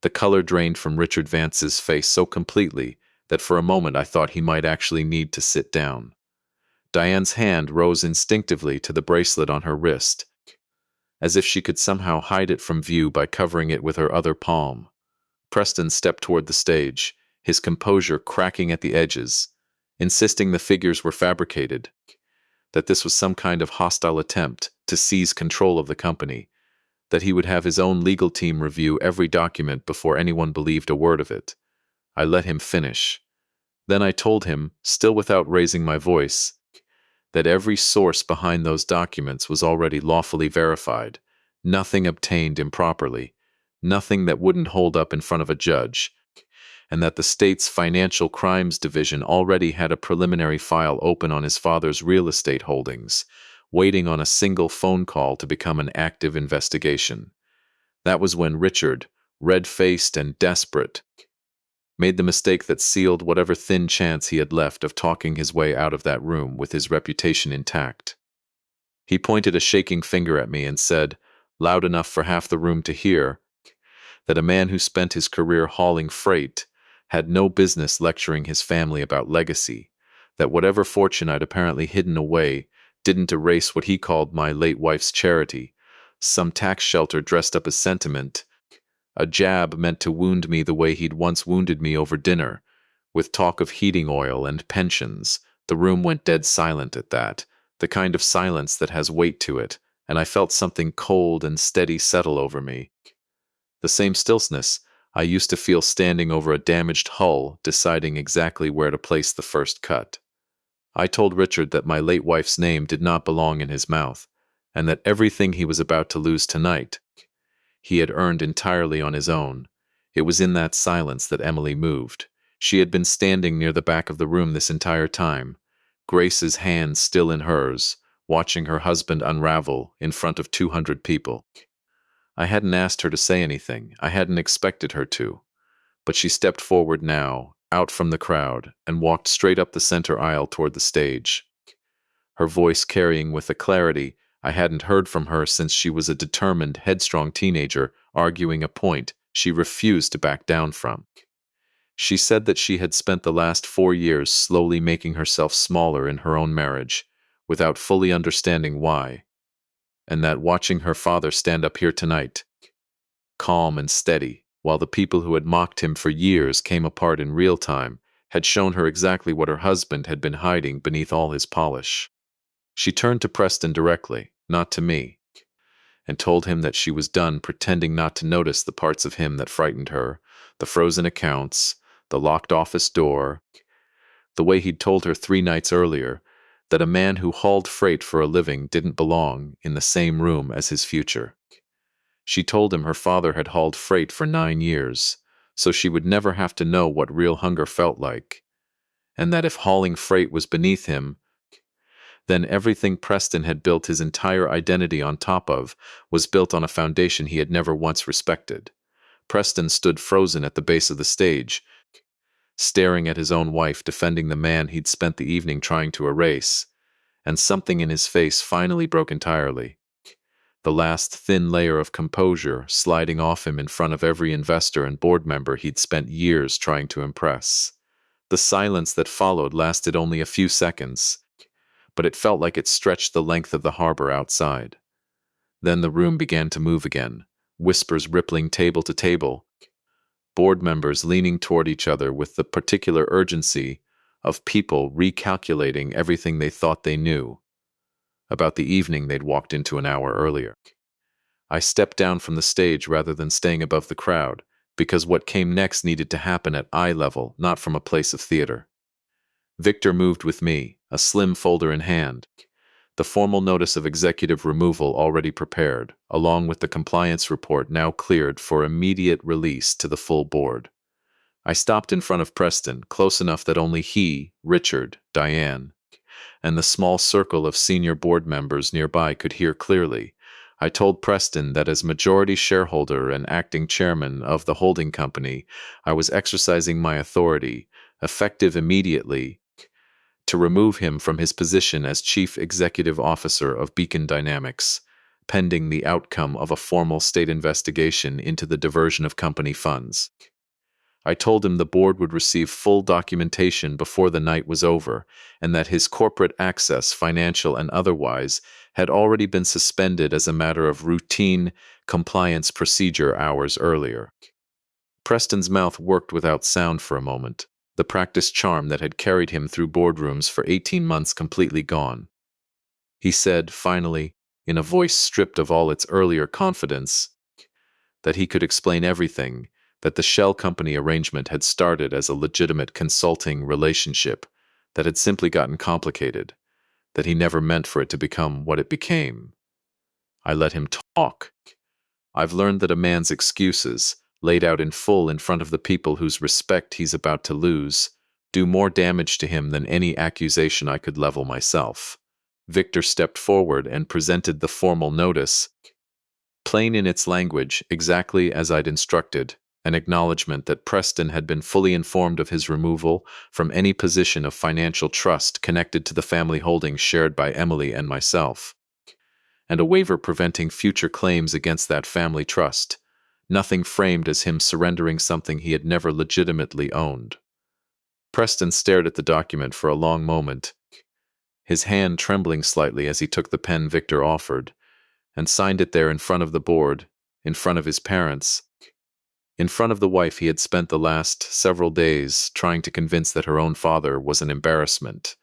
The color drained from Richard Vance's face so completely that for a moment I thought he might actually need to sit down. Diane's hand rose instinctively to the bracelet on her wrist, as if she could somehow hide it from view by covering it with her other palm. Preston stepped toward the stage, his composure cracking at the edges, insisting the figures were fabricated, that this was some kind of hostile attempt to seize control of the company, that he would have his own legal team review every document before anyone believed a word of it. I let him finish. Then I told him, still without raising my voice, that every source behind those documents was already lawfully verified, nothing obtained improperly, nothing that wouldn't hold up in front of a judge, and that the state's Financial Crimes Division already had a preliminary file open on his father's real estate holdings, waiting on a single phone call to become an active investigation. That was when Richard, red-faced and desperate, made the mistake that sealed whatever thin chance he had left of talking his way out of that room with his reputation intact. He pointed a shaking finger at me and said, loud enough for half the room to hear, that a man who spent his career hauling freight had no business lecturing his family about legacy, that whatever fortune I'd apparently hidden away didn't erase what he called my late wife's charity, some tax shelter dressed up as sentiment, a jab meant to wound me the way he'd once wounded me over dinner, with talk of heating oil and pensions. The room went dead silent at that, the kind of silence that has weight to it, and I felt something cold and steady settle over me. The same stillness I used to feel standing over a damaged hull, deciding exactly where to place the first cut. I told Richard that my late wife's name did not belong in his mouth, and that everything he was about to lose tonight, he had earned entirely on his own. It was in that silence that Emily moved. She had been standing near the back of the room this entire time, Grace's hand still in hers, watching her husband unravel in front of 200 people. I hadn't asked her to say anything. I hadn't expected her to. But she stepped forward now, out from the crowd, and walked straight up the center aisle toward the stage, her voice carrying with a clarity I hadn't heard from her since she was a determined, headstrong teenager arguing a point she refused to back down from. She said that she had spent the last 4 years slowly making herself smaller in her own marriage, without fully understanding why, and that watching her father stand up here tonight, calm and steady, while the people who had mocked him for years came apart in real time, had shown her exactly what her husband had been hiding beneath all his polish. She turned to Preston directly, not to me, and told him that she was done pretending not to notice the parts of him that frightened her, the frozen accounts, the locked office door, the way he'd told her 3 nights earlier that a man who hauled freight for a living didn't belong in the same room as his future. She told him her father had hauled freight for 9 years, so she would never have to know what real hunger felt like, and that if hauling freight was beneath him, then everything Preston had built his entire identity on top of was built on a foundation he had never once respected. Preston stood frozen at the base of the stage, staring at his own wife defending the man he'd spent the evening trying to erase, and something in his face finally broke entirely. The last thin layer of composure sliding off him in front of every investor and board member he'd spent years trying to impress. The silence that followed lasted only a few seconds, but it felt like it stretched the length of the harbor outside. Then the room began to move again, whispers rippling table to table, board members leaning toward each other with the particular urgency of people recalculating everything they thought they knew about the evening they'd walked into an hour earlier. I stepped down from the stage rather than staying above the crowd, because what came next needed to happen at eye level, not from a place of theater. Victor moved with me, a slim folder in hand, the formal notice of executive removal already prepared, along with the compliance report now cleared for immediate release to the full board. I stopped in front of Preston, close enough that only he, Richard, Diane, and the small circle of senior board members nearby could hear clearly. I told Preston that as majority shareholder and acting chairman of the holding company, I was exercising my authority, effective immediately, to remove him from his position as Chief Executive Officer of Beacon Dynamics, pending the outcome of a formal state investigation into the diversion of company funds. I told him the board would receive full documentation before the night was over, and that his corporate access, financial and otherwise, had already been suspended as a matter of routine compliance procedure hours earlier. Preston's mouth worked without sound for a moment, the practiced charm that had carried him through boardrooms for 18 months completely gone. He said, finally, in a voice stripped of all its earlier confidence, that he could explain everything, that the shell company arrangement had started as a legitimate consulting relationship that had simply gotten complicated, that he never meant for it to become what it became. I let him talk. I've learned that a man's excuses, laid out in full in front of the people whose respect he's about to lose, do more damage to him than any accusation I could level myself. Victor stepped forward and presented the formal notice, plain in its language, exactly as I'd instructed, an acknowledgement that Preston had been fully informed of his removal from any position of financial trust connected to the family holdings shared by Emily and myself, and a waiver preventing future claims against that family trust. Nothing framed as him surrendering something he had never legitimately owned. Preston stared at the document for a long moment, his hand trembling slightly as he took the pen Victor offered, and signed it there in front of the board, in front of his parents, in front of the wife he had spent the last several days trying to convince that her own father was an embarrassment.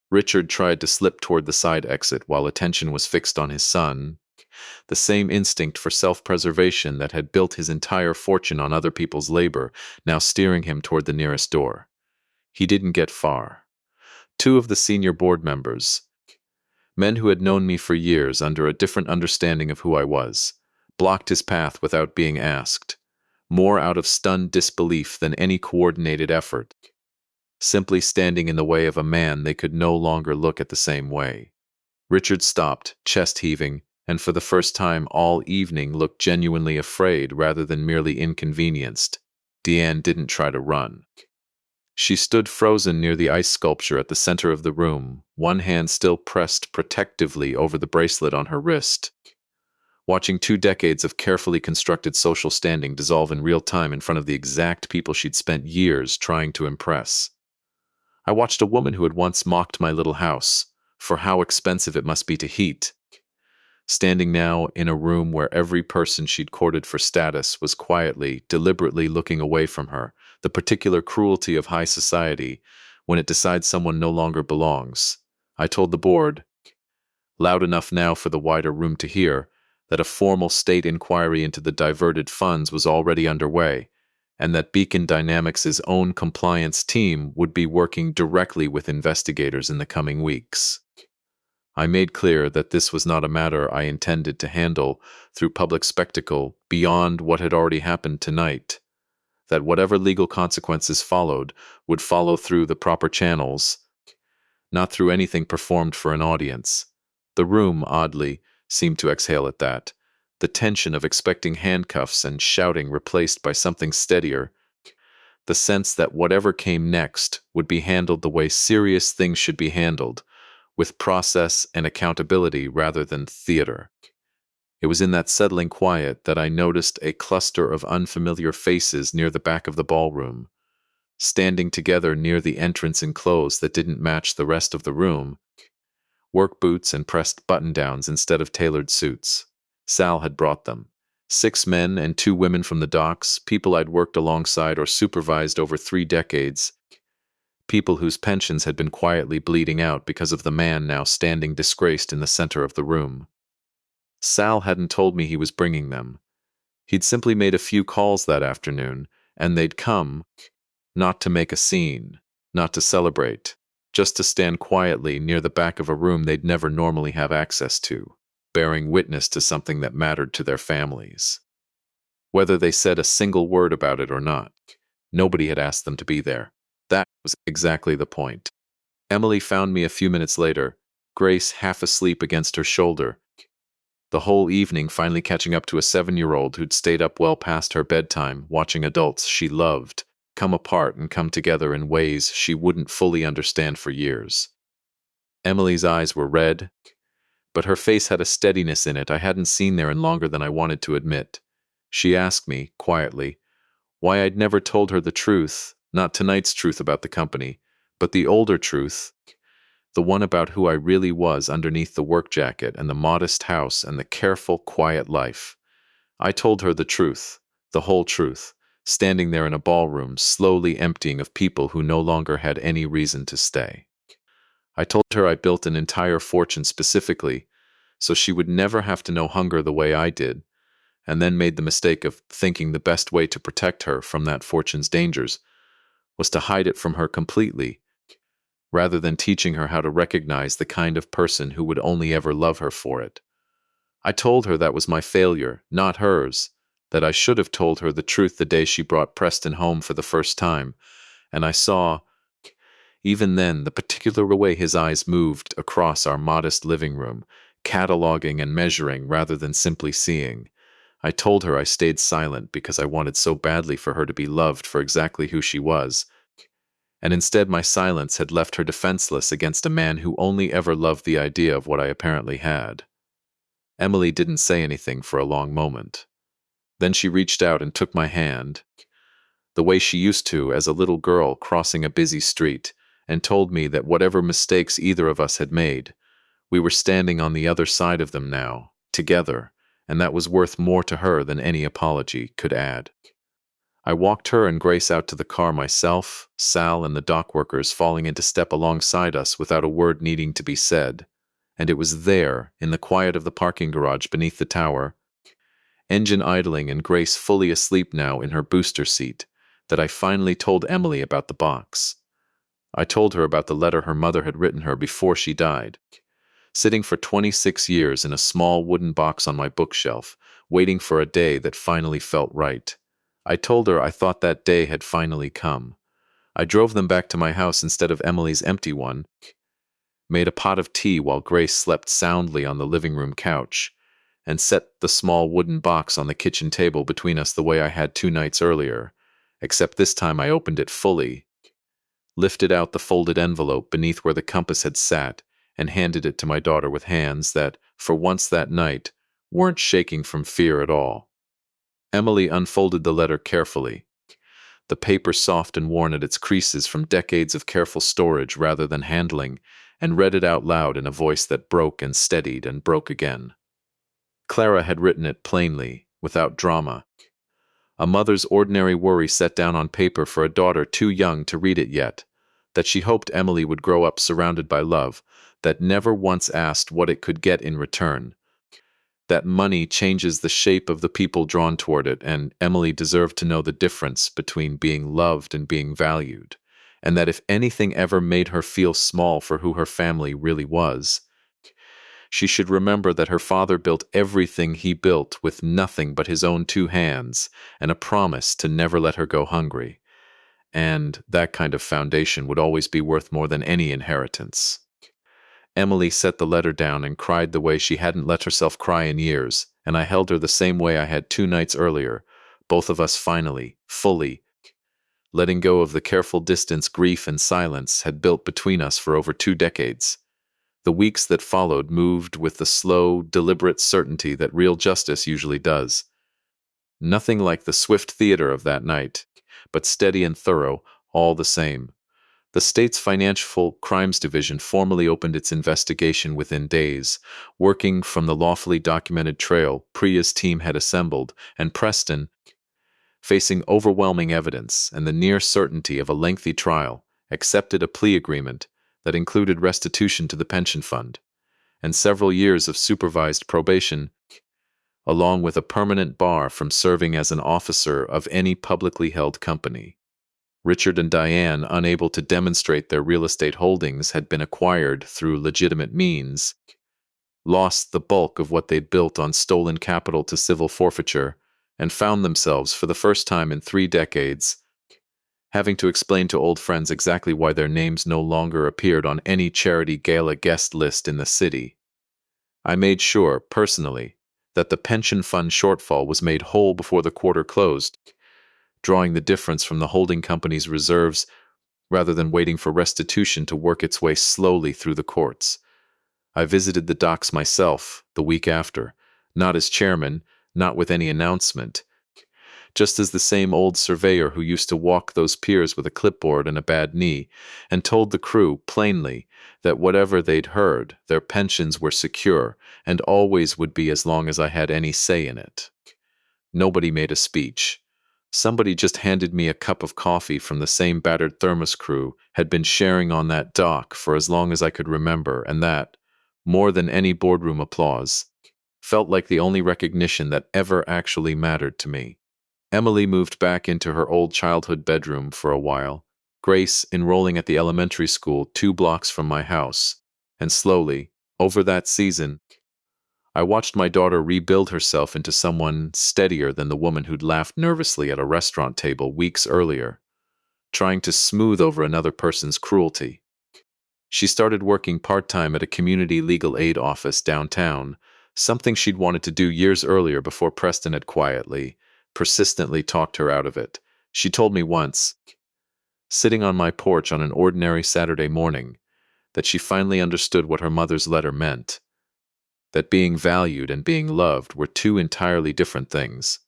Richard tried to slip toward the side exit while attention was fixed on his son, the same instinct for self-preservation that had built his entire fortune on other people's labor, now steering him toward the nearest door. He didn't get far. Two of the senior board members, men who had known me for years under a different understanding of who I was, blocked his path without being asked, more out of stunned disbelief than any coordinated effort, simply standing in the way of a man they could no longer look at the same way. Richard stopped, chest heaving, and for the first time all evening looked genuinely afraid rather than merely inconvenienced. Deanne didn't try to run. She stood frozen near the ice sculpture at the center of the room, one hand still pressed protectively over the bracelet on her wrist, watching 2 decades of carefully constructed social standing dissolve in real time in front of the exact people she'd spent years trying to impress. I watched a woman who had once mocked my little house for how expensive it must be to heat, standing now in a room where every person she'd courted for status was quietly, deliberately looking away from her, the particular cruelty of high society when it decides someone no longer belongs. I told the board, loud enough now for the wider room to hear, that a formal state inquiry into the diverted funds was already underway, and that Beacon Dynamics' own compliance team would be working directly with investigators in the coming weeks. I made clear that this was not a matter I intended to handle through public spectacle beyond what had already happened tonight, that whatever legal consequences followed would follow through the proper channels, not through anything performed for an audience. The room, oddly, seemed to exhale at that, the tension of expecting handcuffs and shouting replaced by something steadier, the sense that whatever came next would be handled the way serious things should be handled, with process and accountability rather than theater. It was in that settling quiet that I noticed a cluster of unfamiliar faces near the back of the ballroom, standing together near the entrance in clothes that didn't match the rest of the room, work boots and pressed button-downs instead of tailored suits. Sal had brought them. 6 men and 2 women from the docks, people I'd worked alongside or supervised over 3 decades, people whose pensions had been quietly bleeding out because of the man now standing disgraced in the center of the room. Sal hadn't told me he was bringing them. He'd simply made a few calls that afternoon, and they'd come, not to make a scene, not to celebrate, just to stand quietly near the back of a room they'd never normally have access to, bearing witness to something that mattered to their families. Whether they said a single word about it or not, nobody had asked them to be there. That was exactly the point. Emily found me a few minutes later, Grace half asleep against her shoulder, the whole evening finally catching up to a 7-year-old who'd stayed up well past her bedtime, watching adults she loved come apart and come together in ways she wouldn't fully understand for years. Emily's eyes were red, but her face had a steadiness in it I hadn't seen there in longer than I wanted to admit. She asked me, quietly, why I'd never told her the truth, not tonight's truth about the company, but the older truth, the one about who I really was underneath the work jacket and the modest house and the careful, quiet life. I told her the truth, the whole truth, standing there in a ballroom, slowly emptying of people who no longer had any reason to stay. I told her I built an entire fortune specifically so she would never have to know hunger the way I did, and then made the mistake of thinking the best way to protect her from that fortune's dangers was to hide it from her completely, rather than teaching her how to recognize the kind of person who would only ever love her for it. I told her that was my failure, not hers, that I should have told her the truth the day she brought Preston home for the first time, and I saw, even then, the particular way his eyes moved across our modest living room, cataloging and measuring rather than simply seeing. I told her I stayed silent because I wanted so badly for her to be loved for exactly who she was, and instead my silence had left her defenseless against a man who only ever loved the idea of what I apparently had. Emily didn't say anything for a long moment. Then she reached out and took my hand, the way she used to as a little girl crossing a busy street, and told me that whatever mistakes either of us had made, we were standing on the other side of them now, together, and that was worth more to her than any apology could add. I walked her and Grace out to the car myself, Sal and the dock workers falling into step alongside us without a word needing to be said, and it was there, in the quiet of the parking garage beneath the tower, engine idling and Grace fully asleep now in her booster seat, that I finally told Emily about the box. I told her about the letter her mother had written her before she died, sitting for 26 years in a small wooden box on my bookshelf, waiting for a day that finally felt right. I told her I thought that day had finally come. I drove them back to my house instead of Emily's empty one, made a pot of tea while Grace slept soundly on the living room couch, and set the small wooden box on the kitchen table between us the way I had 2 nights earlier, except this time I opened it fully, lifted out the folded envelope beneath where the compass had sat, and handed it to my daughter with hands that, for once that night, weren't shaking from fear at all. Emily unfolded the letter carefully, the paper soft and worn at its creases from decades of careful storage rather than handling, and read it out loud in a voice that broke and steadied and broke again. Clara had written it plainly, without drama. A mother's ordinary worry set down on paper for a daughter too young to read it yet, that she hoped Emily would grow up surrounded by love, that never once asked what it could get in return, that money changes the shape of the people drawn toward it, and Emily deserved to know the difference between being loved and being valued, and that if anything ever made her feel small for who her family really was, she should remember that her father built everything he built with nothing but his own 2 hands and a promise to never let her go hungry, and that kind of foundation would always be worth more than any inheritance. Emily set the letter down and cried the way she hadn't let herself cry in years, and I held her the same way I had 2 nights earlier, both of us finally, fully, letting go of the careful distance grief and silence had built between us for over 2 decades. The weeks that followed moved with the slow, deliberate certainty that real justice usually does. Nothing like the swift theater of that night, but steady and thorough, all the same. The state's Financial Crimes Division formally opened its investigation within days, working from the lawfully documented trail Priya's team had assembled, and Preston, facing overwhelming evidence and the near certainty of a lengthy trial, accepted a plea agreement that included restitution to the pension fund, and several years of supervised probation, along with a permanent bar from serving as an officer of any publicly held company. Richard and Diane, unable to demonstrate their real estate holdings had been acquired through legitimate means, lost the bulk of what they'd built on stolen capital to civil forfeiture, and found themselves, for the first time in 3 decades, having to explain to old friends exactly why their names no longer appeared on any charity gala guest list in the city. I made sure, personally, that the pension fund shortfall was made whole before the quarter closed, drawing the difference from the holding company's reserves rather than waiting for restitution to work its way slowly through the courts. I visited the docks myself the week after, not as chairman, not with any announcement, just as the same old surveyor who used to walk those piers with a clipboard and a bad knee, and told the crew plainly that whatever they'd heard, their pensions were secure and always would be as long as I had any say in it. Nobody made a speech. Somebody just handed me a cup of coffee from the same battered thermos crew had been sharing on that dock for as long as I could remember, and that, more than any boardroom applause, felt like the only recognition that ever actually mattered to me. Emily moved back into her old childhood bedroom for a while, Grace enrolling at the elementary school 2 blocks from my house, and slowly, over that season, I watched my daughter rebuild herself into someone steadier than the woman who'd laughed nervously at a restaurant table weeks earlier, trying to smooth over another person's cruelty. She started working part-time at a community legal aid office downtown, something she'd wanted to do years earlier before Preston had quietly, persistently talked her out of it. She told me once, sitting on my porch on an ordinary Saturday morning, that she finally understood what her mother's letter meant. that being valued and being loved were two entirely different things,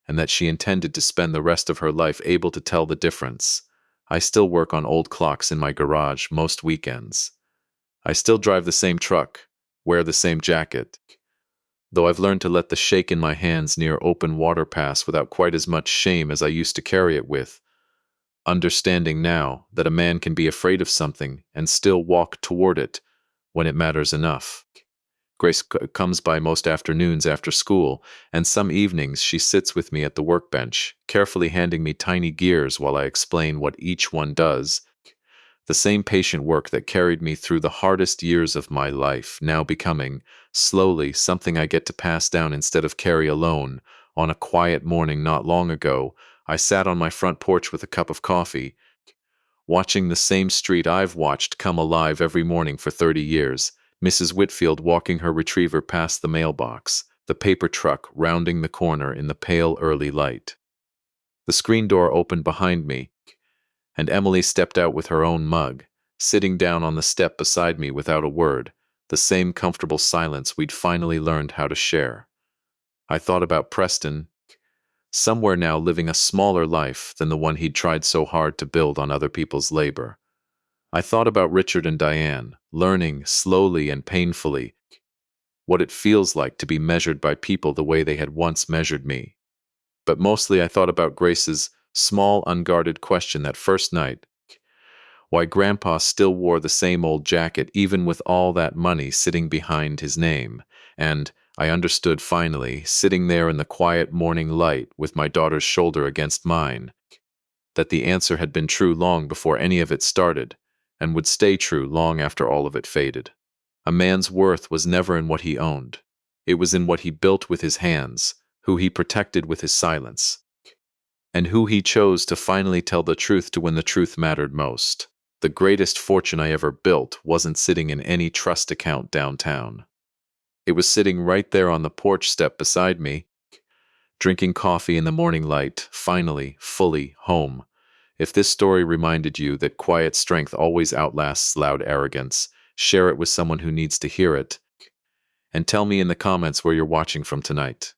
and that she intended to spend the rest of her life able to tell the difference. I still work on old clocks in my garage most weekends. I still drive the same truck, wear the same jacket, though I've learned to let the shake in my hands near open water pass without quite as much shame as I used to carry it with, understanding now that a man can be afraid of something and still walk toward it when it matters enough. Grace comes by most afternoons after school, and some evenings she sits with me at the workbench, carefully handing me tiny gears while I explain what each one does. The same patient work that carried me through the hardest years of my life, now becoming, slowly, something I get to pass down instead of carry alone. On a quiet morning not long ago, I sat on my front porch with a cup of coffee, watching the same street I've watched come alive every morning for 30 years. Mrs. Whitfield walking her retriever past the mailbox, the paper truck rounding the corner in the pale early light. The screen door opened behind me, and Emily stepped out with her own mug, sitting down on the step beside me without a word, the same comfortable silence we'd finally learned how to share. I thought about Preston, somewhere now living a smaller life than the one he'd tried so hard to build on other people's labor. I thought about Richard and Diane, learning, slowly and painfully, what it feels like to be measured by people the way they had once measured me. But mostly I thought about Grace's small, unguarded question that first night, why Grandpa still wore the same old jacket even with all that money sitting behind his name. And I understood finally, sitting there in the quiet morning light with my daughter's shoulder against mine, that the answer had been true long before any of it started, and would stay true long after all of it faded. A man's worth was never in what he owned. It was in what he built with his hands, who he protected with his silence, and who he chose to finally tell the truth to when the truth mattered most. The greatest fortune I ever built wasn't sitting in any trust account downtown. It was sitting right there on the porch step beside me, drinking coffee in the morning light, finally, fully home. If this story reminded you that quiet strength always outlasts loud arrogance, share it with someone who needs to hear it, and tell me in the comments where you're watching from tonight.